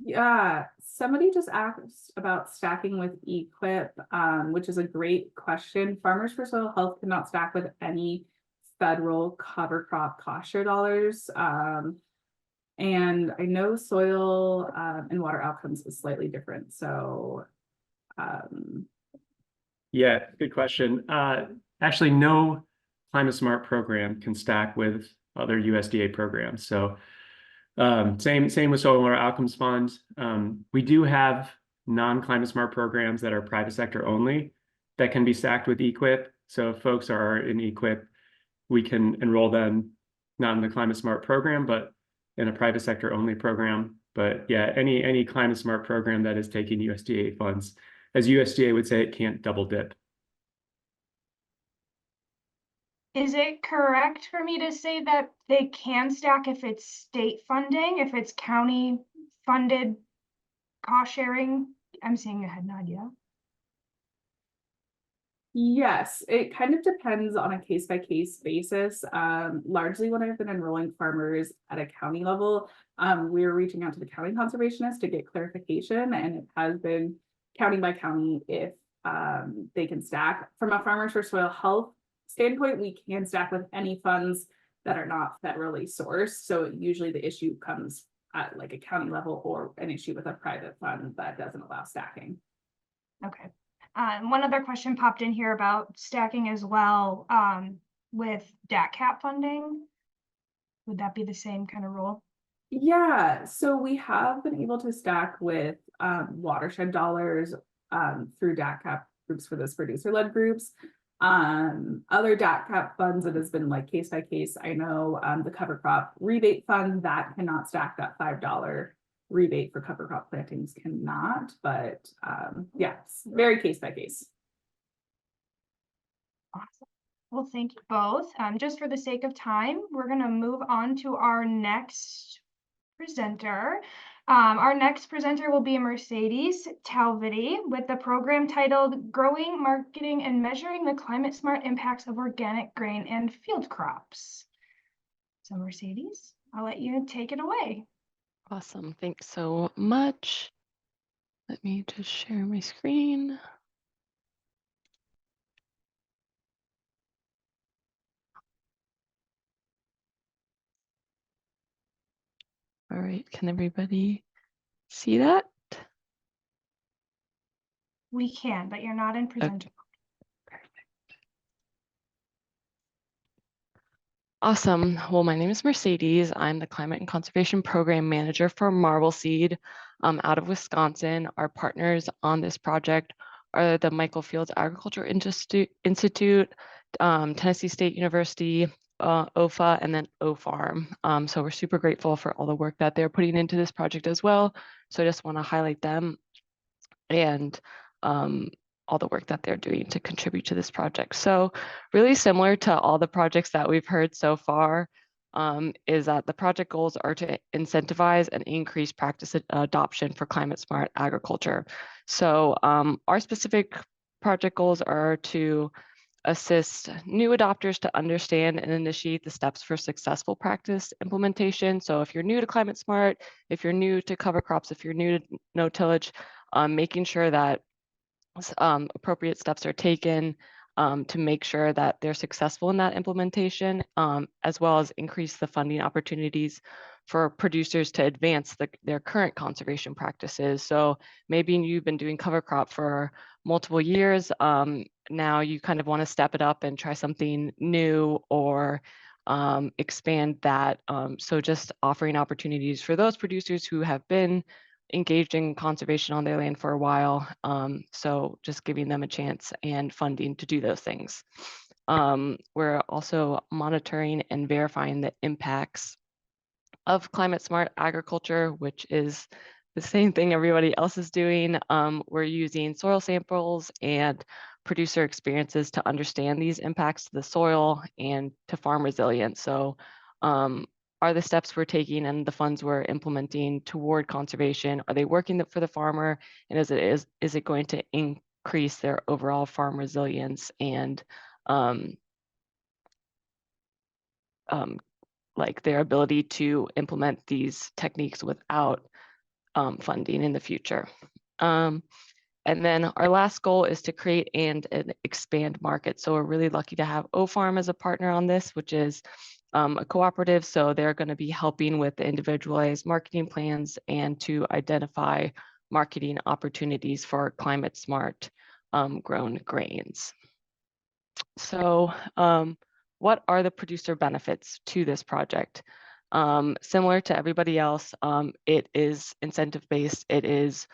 yeah, somebody just asked about stacking with equip, which is a great question. Farmers for Soil Health cannot stack with any federal cover crop cost share dollars. And I know soil and water outcomes is slightly different. So Yeah, good question. Actually, no Climate Smart program can stack with other USDA programs. So same with Soil and Water Outcomes Fund. We do have non-Climate Smart programs that are private sector only that can be stacked with EQIP. So if folks are in EQIP, we can enroll them not in the Climate Smart program, but in a private sector only program. But yeah, any Climate Smart program that is taking USDA funds, as USDA would say, it can't double dip. is it correct for me to say that they can stack if it's state funding, if it's county funded cost sharing? I'm seeing a head nod, yeah. yes, it kind of depends on a case-by-case basis. Largely when I've been enrolling farmers at a county level, we're reaching out to the county conservationist to get clarification, and it has been county by county if they can stack. From a Farmers for Soil Health standpoint, we can stack with any funds that are not federally sourced. So usually the issue comes at like a county level or an issue with a private fund that doesn't allow stacking. Okay. One other question popped in here about stacking as well, with DAC cap funding. Would that be the same kind of rule? Yeah, so we have been able to stack with watershed dollars through DAC cap groups for those producer-led groups. Other DAC cap funds, it has been like case by case. I know the cover crop rebate fund that cannot stack that $5 rebate for cover crop plantings cannot, but yeah, very case by case. Awesome. Well, thank you both. Just for the sake of time, we're going to move on to our next presenter. Our next presenter will be Mercedes Talvity with the program titled Growing, Marketing, and Measuring the Climate Smart Impacts of Organic Grain and Field Crops. So Mercedes, I'll let you take it away. Awesome. Thanks so much. Let me just share my screen. All right, can everybody see that? We can, but you're not in presenter. Perfect. Awesome. Well, my name is Mercedes. I'm the Climate and Conservation Program Manager for Marbleseed out of Wisconsin. Our partners on this project are the Michael Fields Agriculture Institute, Tennessee State University, OFA, and then OFARM. So we're super grateful for all the work that they're putting into this project as well. So I just want to highlight them and all the work that they're doing to contribute to this project. So really similar to all the projects that we've heard so far, is that the project goals are to incentivize and increase practice adoption for climate smart agriculture. So our specific project goals are to assist new adopters to understand and initiate the steps for successful practice implementation. So if you're new to climate smart, if you're new to cover crops, if you're new to no tillage, making sure that appropriate steps are taken to make sure that they're successful in that implementation, as well as increase the funding opportunities for producers to advance their current conservation practices. So maybe you've been doing cover crop for multiple years. Now you kind of want to step it up and try something new or expand that. So just offering opportunities for those producers who have been engaged in conservation on their land for a while. So just giving them a chance and funding to do those things. We're also monitoring and verifying the impacts of climate smart agriculture, which is the same thing everybody else is doing. We're using soil samples and producer experiences to understand these impacts to the soil and to farm resilience. So are the steps we're taking and the funds we're implementing toward conservation, are they working for the farmer? And is it going to increase their overall farm resilience and like their ability to implement these techniques without funding in the future? And then our last goal is to create and expand markets. So we're really lucky to have OFARM as a partner on this, which is a cooperative. So they're going to be helping with the individualized marketing plans and to identify marketing opportunities for climate smart grown grains. So what are the producer benefits to this project? Similar to everybody else, it is incentive-based. It is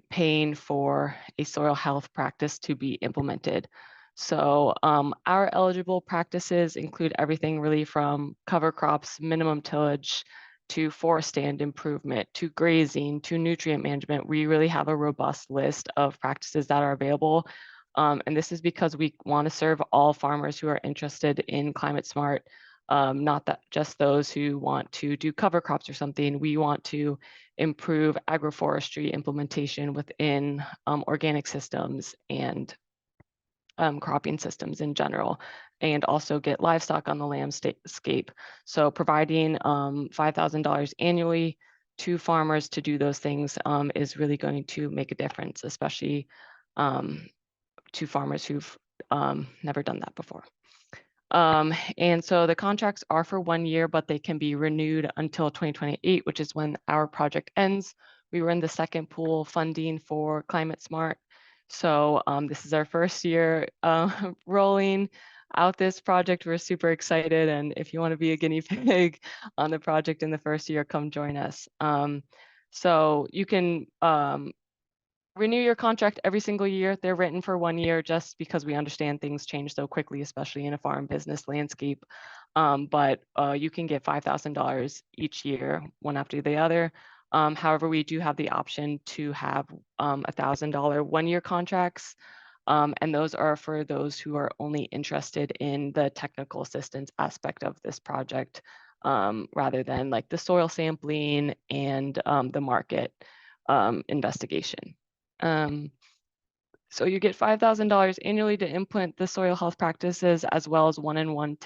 paying for a soil health practice to be implemented. So our eligible practices include everything really from cover crops, minimum tillage, to forest stand improvement, to grazing, to nutrient management. We really have a robust list of practices that are available. And this is because we want to serve all farmers who are interested in climate smart, not that just those who want to do cover crops or something. We want to improve agroforestry implementation within organic systems and cropping systems in general, and also get livestock on the landscape. So providing $5,000 annually to farmers to do those things is really going to make a difference, especially to farmers who've never done that before. And so the contracts are for 1 year, but they can be renewed until 2028, which is when our project ends. We were in the second pool funding for Climate Smart. So this is our first year rolling out this project. We're super excited. And if you want to be a guinea pig on the project in the first year, come join us. So you can renew your contract every single year. They're written for 1 year just because we understand things change so quickly, especially in a farm business landscape. But you can get $5,000 each year, one after the other. However, we do have the option to have $1,000 1-year contracts. And those are for those who are only interested in the technical assistance aspect of this project, rather than like the soil sampling and the market investigation. So you get $5,000 annually to implement the soil health practices, as well as one-on-one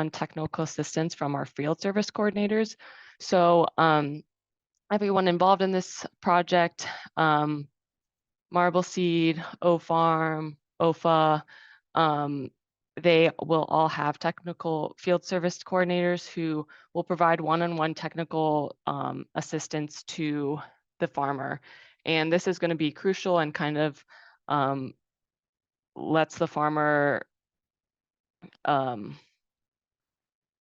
technical assistance from our field service coordinators. So everyone involved in this project, Marbleseed, O-Farm, OFA, they will all have technical field service coordinators who will provide one-on-one technical assistance to the farmer. And this is going to be crucial and kind of lets the farmer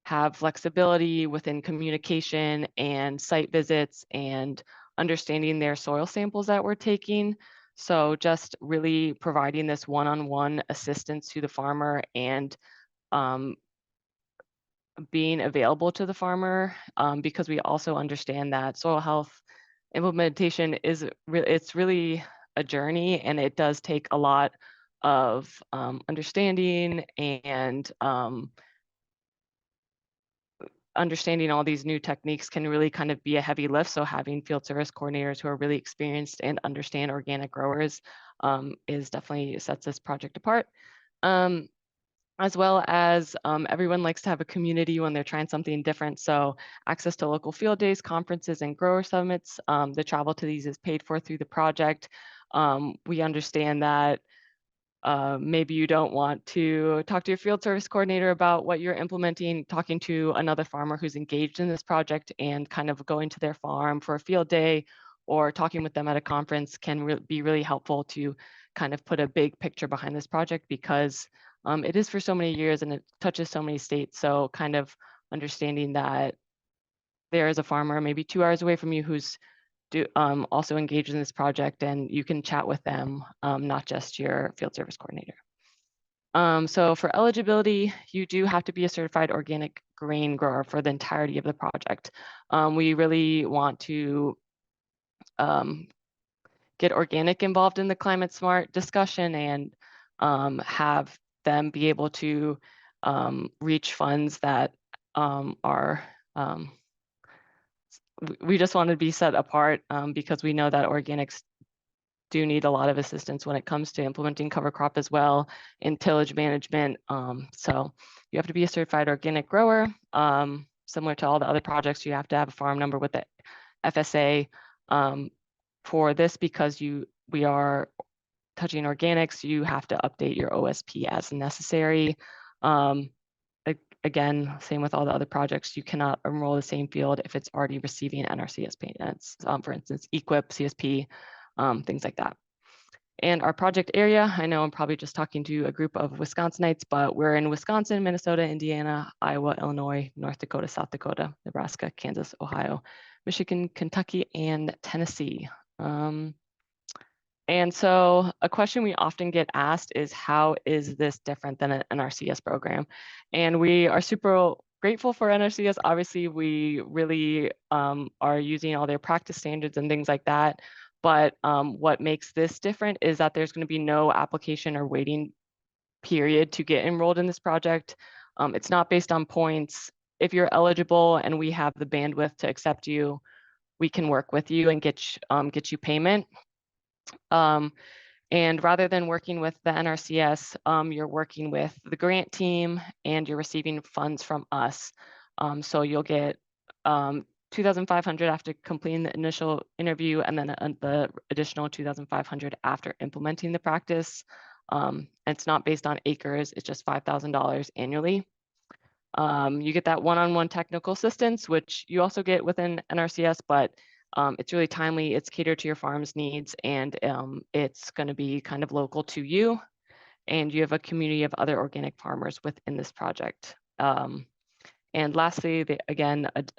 have flexibility within communication and site visits and understanding their soil samples that we're taking. So just really providing this one-on-one assistance to the farmer and being available to the farmer, because we also understand that soil health implementation it's really a journey, and it does take a lot of understanding and understanding all these new techniques can really kind of be a heavy lift. So having field service coordinators who are really experienced and understand organic growers is definitely sets this project apart. As well as everyone likes to have a community when they're trying something different. So access to local field days, conferences, and grower summits. The travel to these is paid for through the project. We understand that maybe you don't want to talk to your field service coordinator about what you're implementing, talking to another farmer who's engaged in this project and kind of going to their farm for a field day or talking with them at a conference can be really helpful to kind of put a big picture behind this project, because it is for so many years and it touches so many states. So kind of understanding that there is a farmer maybe 2 hours away from you who's also engaged in this project, and you can chat with them, not just your field service coordinator. So for eligibility, you do have to be a certified organic grain grower for the entirety of the project. We really want to get organic involved in the climate smart discussion and have them be able to reach funds that are we just want to be set apart because we know that organics do need a lot of assistance when it comes to implementing cover crop as well and tillage management. So you have to be a certified organic grower. Similar to all the other projects, you have to have a farm number with the FSA. For this, because we are touching organics, you have to update your OSP as necessary. Again, same with all the other projects, you cannot enroll the same field if it's already receiving NRCS payments, for instance, EQIP, CSP, things like that. And our project area, I know I'm probably just talking to a group of Wisconsinites, but we're in Wisconsin, Minnesota, Indiana, Iowa, Illinois, North Dakota, South Dakota, Nebraska, Kansas, Ohio, Michigan, Kentucky, and Tennessee. And so a question we often get asked is, how is this different than an NRCS program? And we are super grateful for NRCS. Obviously, we really are using all their practice standards and things like that. But what makes this different is that there's going to be no application or waiting period to get enrolled in this project. It's not based on points. If you're eligible and we have the bandwidth to accept you, we can work with you and get you payment. And rather than working with the NRCS, you're working with the grant team and you're receiving funds from us. So you'll get $2,500 after completing the initial interview, and then the additional $2,500 after implementing the practice. It's not based on acres, it's just $5,000 annually. You get that one-on-one technical assistance, which you also get within NRCS, but it's really timely, it's catered to your farm's needs, and it's going to be kind of local to you. And you have a community of other organic farmers within this project. And lastly,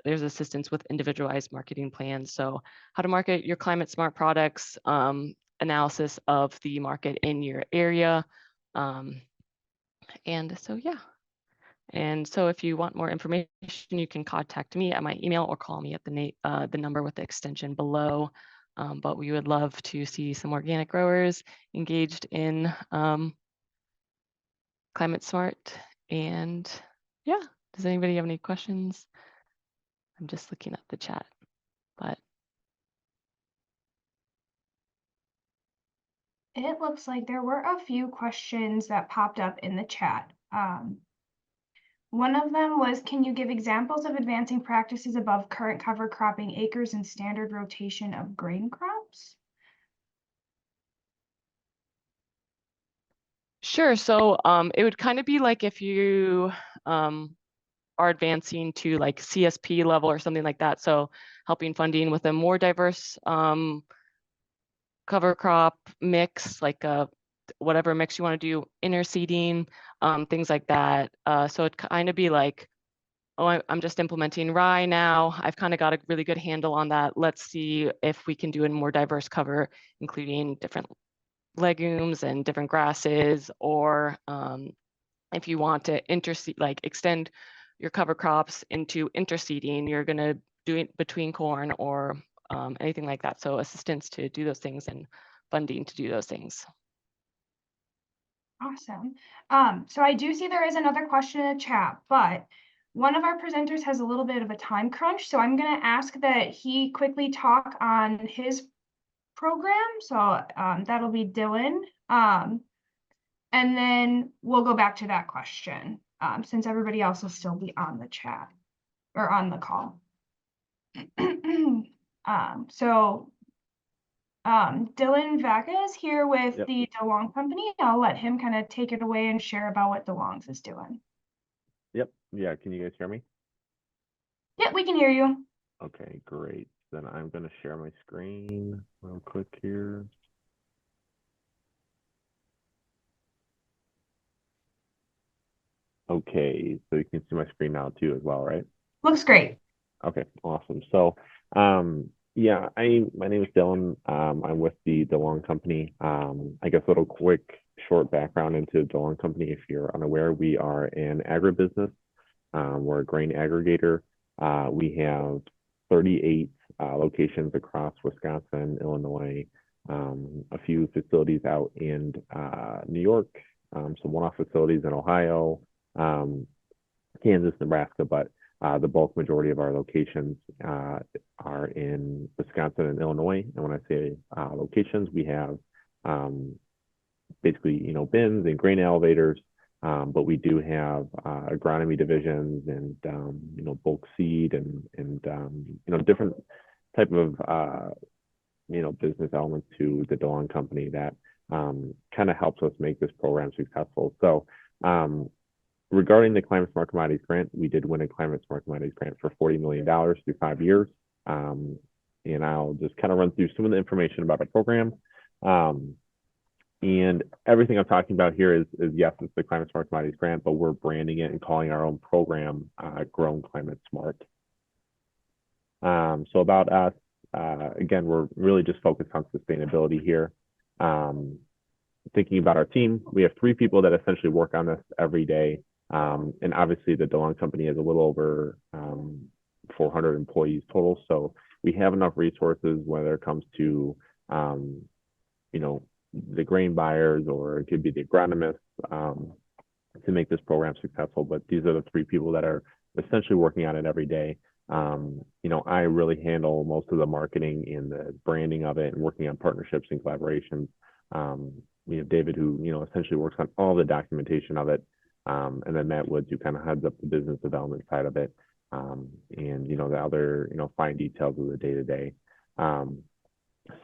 there's assistance with individualized marketing plans. So how to market your climate smart products, analysis of the market in your area. And so, yeah. And so if you want more information, you can contact me at my email or call me at the number with the extension below. but we would love to see some organic growers engaged in Climate Smart. And yeah, does anybody have any questions? I'm just looking at the chat, but it looks like there were a few questions that popped up in the chat. One of them was, can you give examples of advancing practices above current cover cropping acres and standard rotation of grain crops? sure. So it would kind of be like if you are advancing to like CSP level or something like that. So helping funding with a more diverse cover crop mix, like whatever mix you want to do, interseeding, things like that. So it kind of be like, oh, I'm just implementing rye now. I've kind of got a really good handle on that. Let's see if we can do a more diverse cover, including different legumes and different grasses, or if you want to interseed, like extend your cover crops into interseeding, you're going to do it between corn or anything like that. So assistance to do those things and funding to do those things. Awesome. So I do see there is another question in the chat, but one of our presenters has a little bit of a time crunch. So I'm going to ask that he quickly talk on his program. So that'll be Dylan. And then we'll go back to that question since everybody else will still be on the chat or on the call. Dylan Vaca is here with the DeLong Company. I'll let him kind of take it away and share about what DeLong's is doing. Yep. Yeah. Can you guys hear me? Yep, we can hear you. Okay, great. Then I'm going to share my screen real quick here. Okay, so you can see my screen now too as well, right? Looks great. Okay, awesome. So, yeah, my name is Dylan. I'm with the DeLong Company. I guess a little quick, short background into DeLong Company. If you're unaware, we are an agribusiness. We're a grain aggregator. We have 38 locations across Wisconsin, Illinois, a few facilities out in New York, some one-off facilities in Ohio, Kansas, Nebraska, but the bulk majority of our locations are in Wisconsin and Illinois. And when I say locations, we have basically, bins and grain elevators, but we do have agronomy divisions and, bulk seed and different type of, business elements to the DeLong Company that kind of helps us make this program successful. So, regarding the Climate Smart Commodities grant, we did win a Climate Smart Commodities grant for $40 million through 5 years. And I'll just kind of run through some of the information about our program. And everything I'm talking about here is yes, it's the Climate Smart Commodities grant, but we're branding it and calling our own program Grown Climate Smart. So about us, again, we're really just focused on sustainability here. Thinking about our team, we have 3 people that essentially work on this every day. And obviously the DeLong Company has a little over 400 employees total. So we have enough resources, whether it comes to, the grain buyers, or it could be the agronomists, to make this program successful. But these are the 3 people that are essentially working on it every day. I really handle most of the marketing and the branding of it and working on partnerships and collaborations. We have David, who, essentially works on all the documentation of it. And then Matt Woods, who kind of heads up the business development side of it. And, the other, fine details of the day-to-day.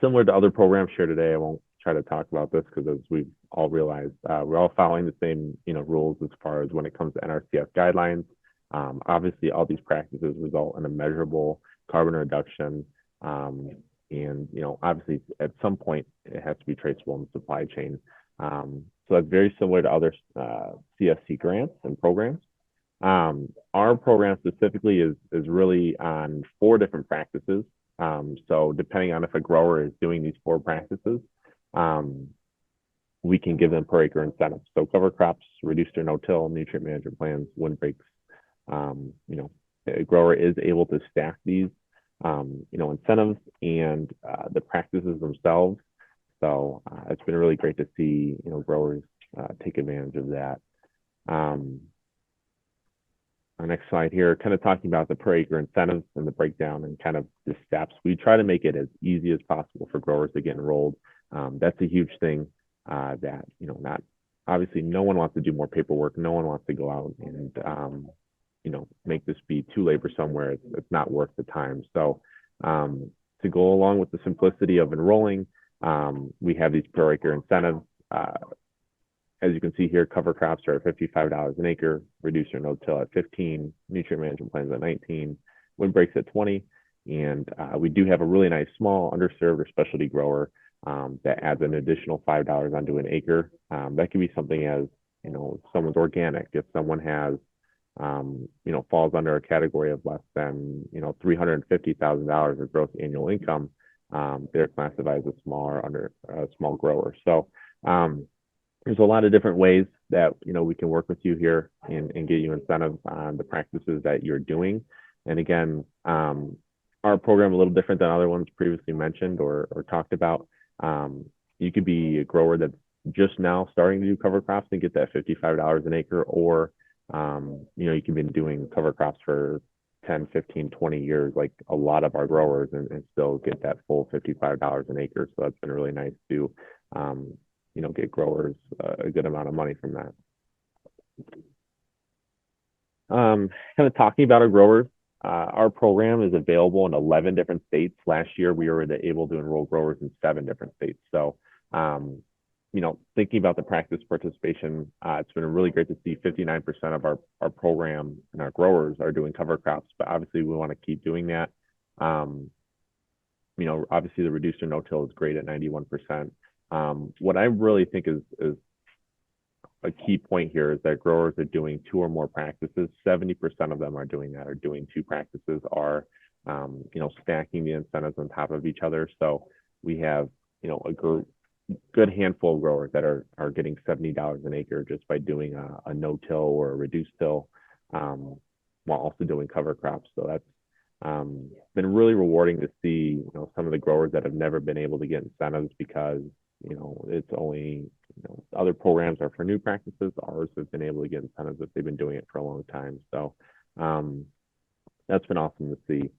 Similar to other programs shared today, I won't try to talk about this because, as we've all realized, we're all following the same, rules as far as when it comes to NRCS guidelines. Obviously, all these practices result in a measurable carbon reduction. And, obviously, at some point, it has to be traceable in the supply chain. So that's very similar to other CSC grants and programs. Our program specifically is really on 4 different practices. So depending on if a grower is doing these 4 practices, we can give them per acre incentives. So cover crops, reduced or no-till, nutrient management plans, windbreaks. A grower is able to stack these incentives and the practices themselves. So it's been really great to see, growers take advantage of that. Our next slide here, kind of talking about the per acre incentives and the breakdown and kind of the steps. We try to make it as easy as possible for growers to get enrolled. That's a huge thing that, not obviously no one wants to do more paperwork. No one wants to go out and, make this be too labor somewhere. It's not worth the time. So to go along with the simplicity of enrolling, we have these per acre incentives. As you can see here, cover crops are at $55 an acre, reducer no-till at 15, nutrient management plans at 19, windbreaks at 20, and we do have a really nice small underserved or specialty grower that adds an additional $5 onto an acre. That could be something as, someone's organic. If someone has, falls under a category of less than, $350,000 of gross annual income, they're classified as a small grower. So there's a lot of different ways that, we can work with you here and get you incentive on the practices that you're doing. And again, our program a little different than other ones previously mentioned or talked about. You could be a grower that's just now starting to do cover crops and get that $55 an acre, or you can be doing cover crops for 10, 15, 20 years, like a lot of our growers, and still get that full $55 an acre. So that's been really nice to, get growers a good amount of money from that. Kind of talking about our growers, our program is available in 11 different states. Last year, we were able to enroll growers in 7 different states. So, thinking about the practice participation, it's been really great to see 59% of our program and our growers are doing cover crops, but obviously we want to keep doing that. Obviously the reducer no-till is great at 91%. What I really think is a key point here is that growers are doing 2 or more practices. 70% of them are doing that, are doing 2 practices, are stacking the incentives on top of each other. So we have a good handful of growers that are getting $70 an acre just by doing a no-till or a reduced till, while also doing cover crops. So that's been really rewarding to see some of the growers that have never been able to get incentives because it's only, other programs are for new practices. Ours have been able to get incentives if they've been doing it for a long time. So that's been awesome to see.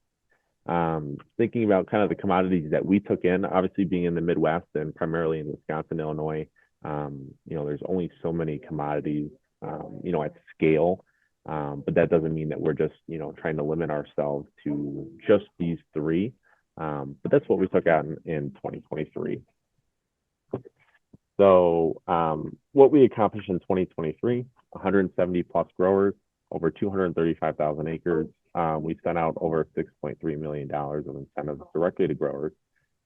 Thinking about kind of the commodities that we took in, obviously being in the Midwest and primarily in Wisconsin, Illinois, there's only so many commodities, at scale. But that doesn't mean that we're just, trying to limit ourselves to just these 3. But that's what we took out in 2023. So what we accomplished in 2023, 170 plus growers, over 235,000 acres. We sent out over $6.3 million of incentives directly to growers.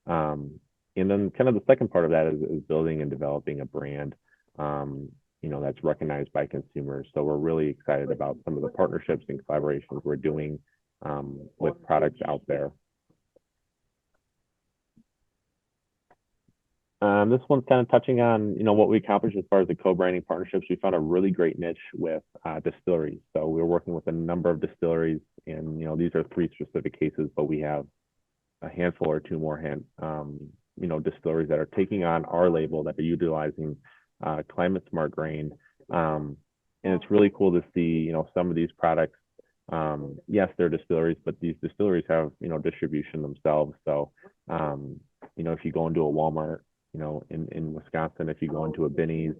And then kind of the second part of that is building and developing a brand, that's recognized by consumers. So we're really excited about some of the partnerships and collaborations we're doing with products out there. This one's kind of touching on, what we accomplished as far as the co-branding partnerships. We found a really great niche with distilleries. So we're working with a number of distilleries, and these are 3 specific cases, but we have a handful or 2 more distilleries that are taking on our label that are utilizing Climate Smart grain. And it's really cool to see, some of these products. Yes, they're distilleries, but these distilleries have, distribution themselves. So, if you go into a Walmart, in Wisconsin, if you go into a Binny's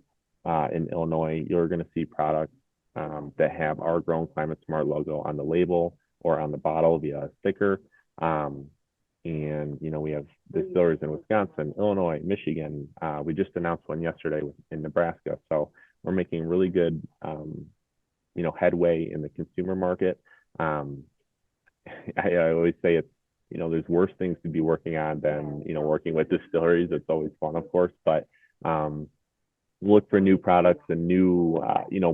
in Illinois, you're going to see products that have our Grown Climate Smart logo on the label or on the bottle via a sticker. And, we have distilleries in Wisconsin, Illinois, Michigan. We just announced one yesterday in Nebraska. So we're making really good, headway in the consumer market. I always say it's, there's worse things to be working on than, working with distilleries. It's always fun, of course, but look for new products and new,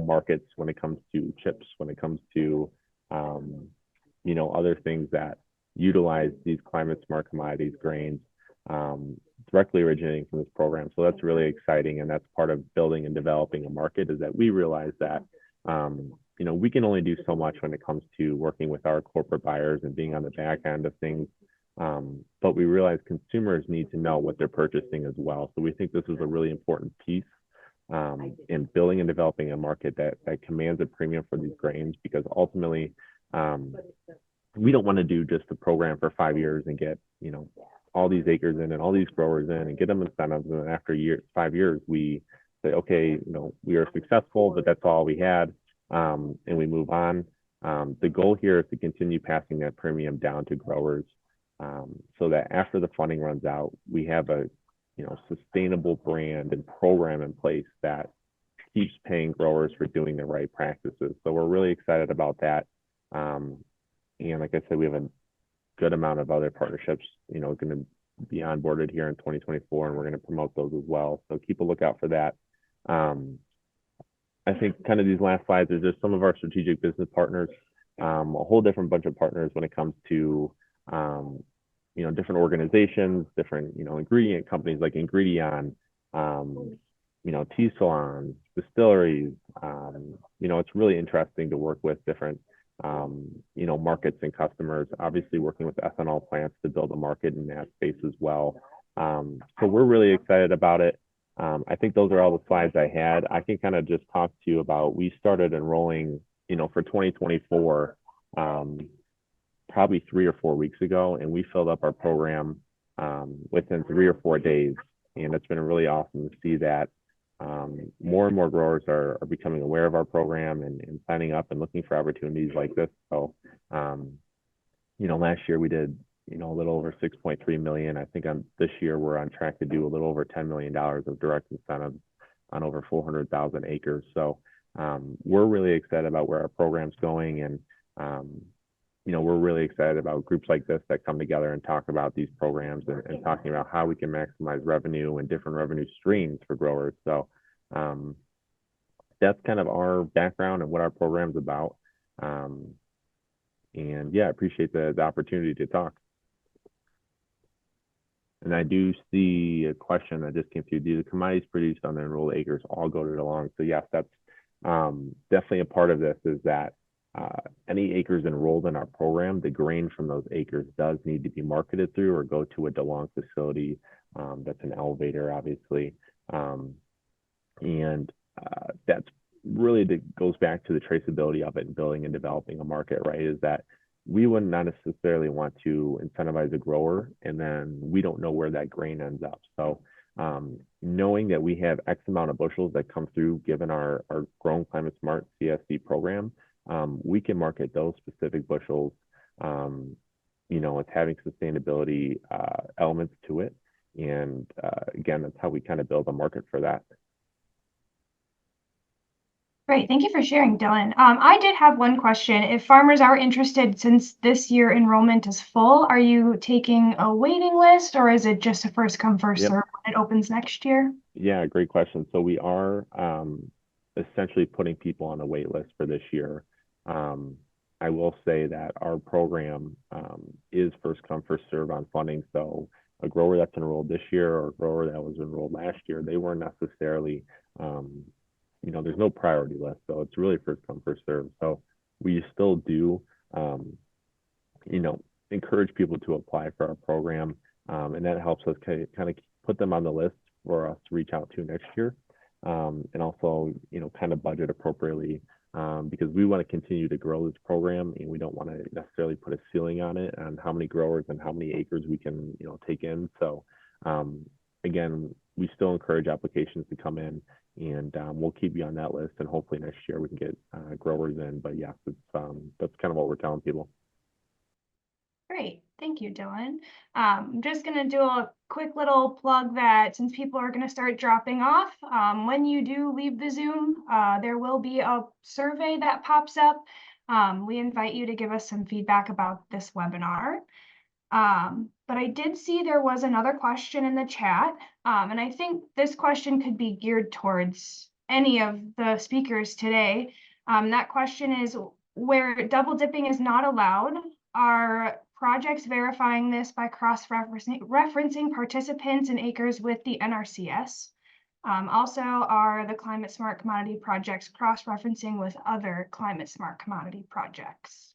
markets when it comes to chips, when it comes to, other things that utilize these Climate Smart Commodities grains directly originating from this program. So that's really exciting. And that's part of building and developing a market, is that we realize that, we can only do so much when it comes to working with our corporate buyers and being on the back end of things. But we realize consumers need to know what they're purchasing as well. So we think this is a really important piece in building and developing a market that commands a premium for these grains, because ultimately we don't want to do just a program for 5 years and get, all these acres in and all these growers in and get them incentives. And then after 5 years, we say, okay, we are successful, but that's all we had. And we move on. The goal here is to continue passing that premium down to growers, so that after the funding runs out, we have a sustainable brand and program in place that keeps paying growers for doing the right practices. So we're really excited about that. And like I said, we have a good amount of other partnerships, going to be onboarded here in 2024, and we're going to promote those as well. So keep a lookout for that. I think kind of these last slides are just some of our strategic business partners, a whole different bunch of partners when it comes to, different organizations, different, ingredient companies like Ingredion, tea salons, distilleries. It's really interesting to work with different, markets and customers, obviously working with ethanol plants to build a market in that space as well. So we're really excited about it. I think those are all the slides I had. I can kind of just talk to you about, we started enrolling, for 2024, probably 3 or 4 weeks ago, and we filled up our program within 3 or 4 days. And it's been really awesome to see that more and more growers are becoming aware of our program and signing up and looking for opportunities like this. So, last year we did, a little over 6.3 million. I think this year we're on track to do a little over $10 million of direct incentives on over 400,000 acres. So we're really excited about where our program's going, and we're really excited about groups like this that come together and talk about these programs and talking about how we can maximize revenue and different revenue streams for growers. So that's kind of our background and what our program's about. And yeah, I appreciate the opportunity to talk. And I do see a question that just came through. Do the commodities produced on the enrolled acres all go to DeLong? So yes, that's definitely a part of this, is that any acres enrolled in our program, the grain from those acres does need to be marketed through or go to a DeLong facility. That's an elevator, obviously. And that's really goes back to the traceability of it and building and developing a market, right? Is that we would not necessarily want to incentivize a grower and then we don't know where that grain ends up. So knowing that we have X amount of bushels that come through, given our Grown Climate Smart CSC program, we can market those specific bushels. It's having sustainability elements to it. And again, that's how we kind of build a market for that. Great, thank you for sharing, Dylan. I did have one question. If farmers are interested, since this year enrollment is full, are you taking a waiting list, or is it just a first come, first serve when it opens next year? Yeah, great question. So we are essentially putting people on a wait list for this year. I will say that our program is first come, first serve on funding. So a grower that's enrolled this year or a grower that was enrolled last year, they weren't necessarily there's no priority list. So it's really first come, first serve. So we still do, encourage people to apply for our program. And that helps us kind of put them on the list for us to reach out to next year. And also, kind of budget appropriately, because we want to continue to grow this program, and we don't want to necessarily put a ceiling on it and how many growers and how many acres we can, take in. So again, we still encourage applications to come in, and we'll keep you on that list, and hopefully next year we can get growers in. But yes, it's that's kind of what we're telling people. Great, thank you, Dylan. I'm just going to do a quick little plug that since people are going to start dropping off, when you do leave the Zoom, there will be a survey that pops up. We invite you to give us some feedback about this webinar. But I did see there was another question in the chat, and I think this question could be geared towards any of the speakers today. That question is, where double dipping is not allowed, are projects verifying this by cross-referencing participants and acres with the NRCS? Also, are the Climate Smart Commodity projects cross-referencing with other Climate Smart Commodity projects?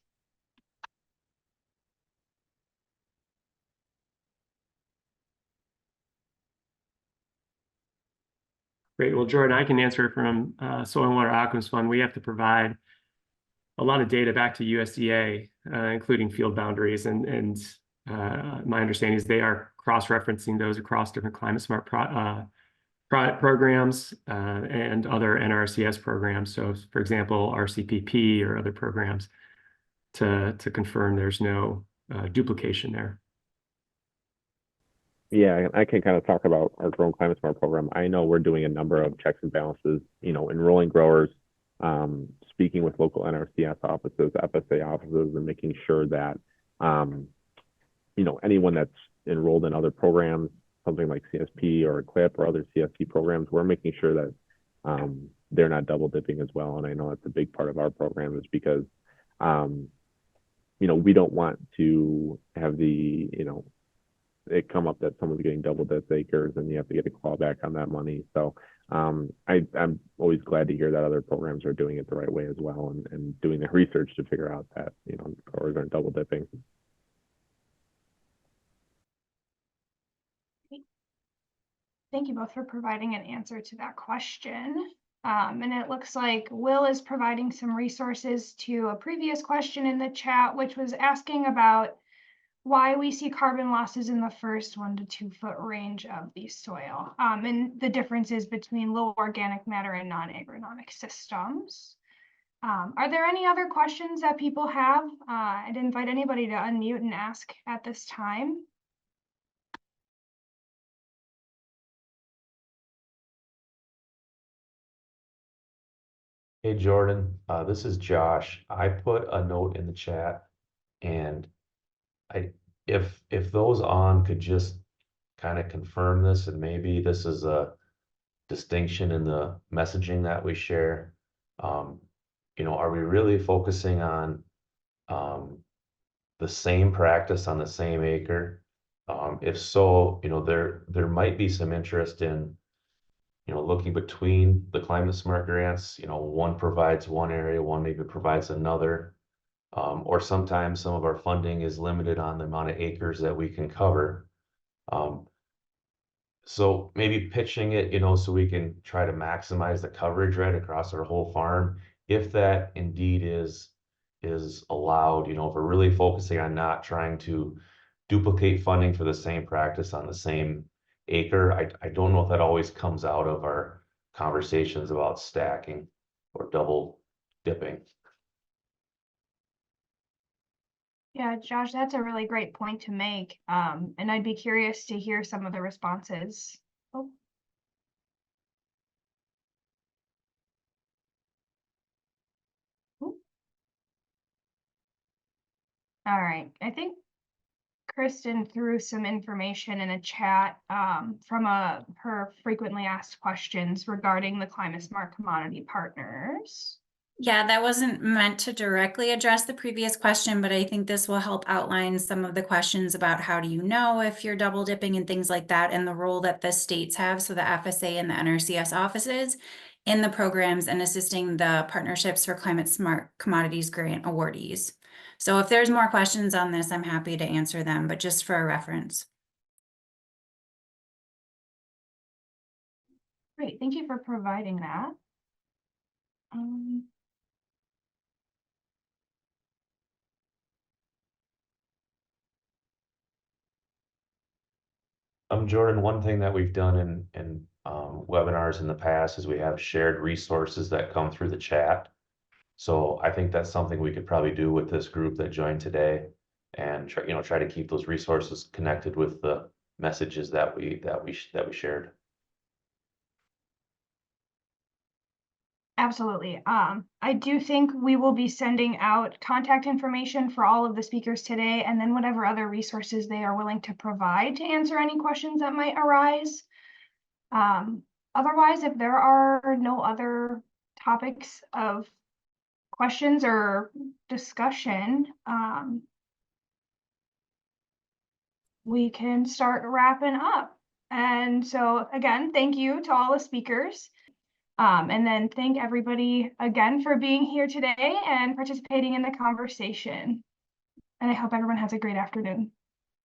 Great. Well, Jordan, I can answer from Soil and Water Outcomes Fund. We have to provide a lot of data back to USDA, including field boundaries. And my understanding is they are cross-referencing those across different Climate Smart programs and other NRCS programs. So, for example, RCPP or other programs to confirm there's no duplication there. Yeah, I can kind of talk about our Growing Climate Smart program. I know we're doing a number of checks and balances, enrolling growers, speaking with local NRCS offices, FSA offices, and making sure that, anyone that's enrolled in other programs, something like CSP or EQIP or other CSP programs, we're making sure that they're not double dipping as well. And I know that's a big part of our program is because, we don't want to have it come up that someone's getting double dipped acres and you have to get a clawback on that money. So I'm always glad to hear that other programs are doing it the right way as well and doing the research to figure out that, growers aren't double dipping. Thank you both for providing an answer to that question. And it looks like Will is providing some resources to a previous question in the chat, which was asking about why we see carbon losses in the first 1 to 2 foot range of the soil, and the differences between low organic matter and non-agronomic systems. Are there any other questions that people have? I'd invite anybody to unmute and ask at this time. Hey, Jordan, this is Josh. I put a note in the chat, and if those on could just kind of confirm this, and maybe this is a distinction in the messaging that we share. Are we really focusing on the same practice on the same acre? If so, there might be some interest in looking between the Climate Smart grants. One provides one area, one maybe provides another. Or sometimes some of our funding is limited on the amount of acres that we can cover. So maybe pitching it, so we can try to maximize the coverage right across our whole farm. If that indeed is allowed, if we're really focusing on not trying to duplicate funding for the same practice on the same acre, I don't know if that always comes out of our conversations about stacking or double dipping. Yeah, Josh, that's a really great point to make. And I'd be curious to hear some of the responses. Oh. Ooh. All right, I think Kristen threw some information in a chat from her frequently asked questions regarding the Climate Smart Commodity Partners. Yeah, that wasn't meant to directly address the previous question, but I think this will help outline some of the questions about how do you know if you're double dipping and things like that, and the role that the states have, so the FSA and the NRCS offices in the programs and assisting the Partnerships for Climate Smart Commodities grant awardees. So if there's more questions on this, I'm happy to answer them, but just for a reference. Great, thank you for providing that. Jordan, one thing that we've done in webinars in the past is we have shared resources that come through the chat. So I think that's something we could probably do with this group that joined today, and try to keep those resources connected with the messages that we shared. Absolutely. I do think we will be sending out contact information for all of the speakers today, and then whatever other resources they are willing to provide to answer any questions that might arise. Otherwise, if there are no other topics of questions or discussion, we can start wrapping up. And so again, thank you to all the speakers. And then thank everybody again for being here today and participating in the conversation. And I hope everyone has a great afternoon.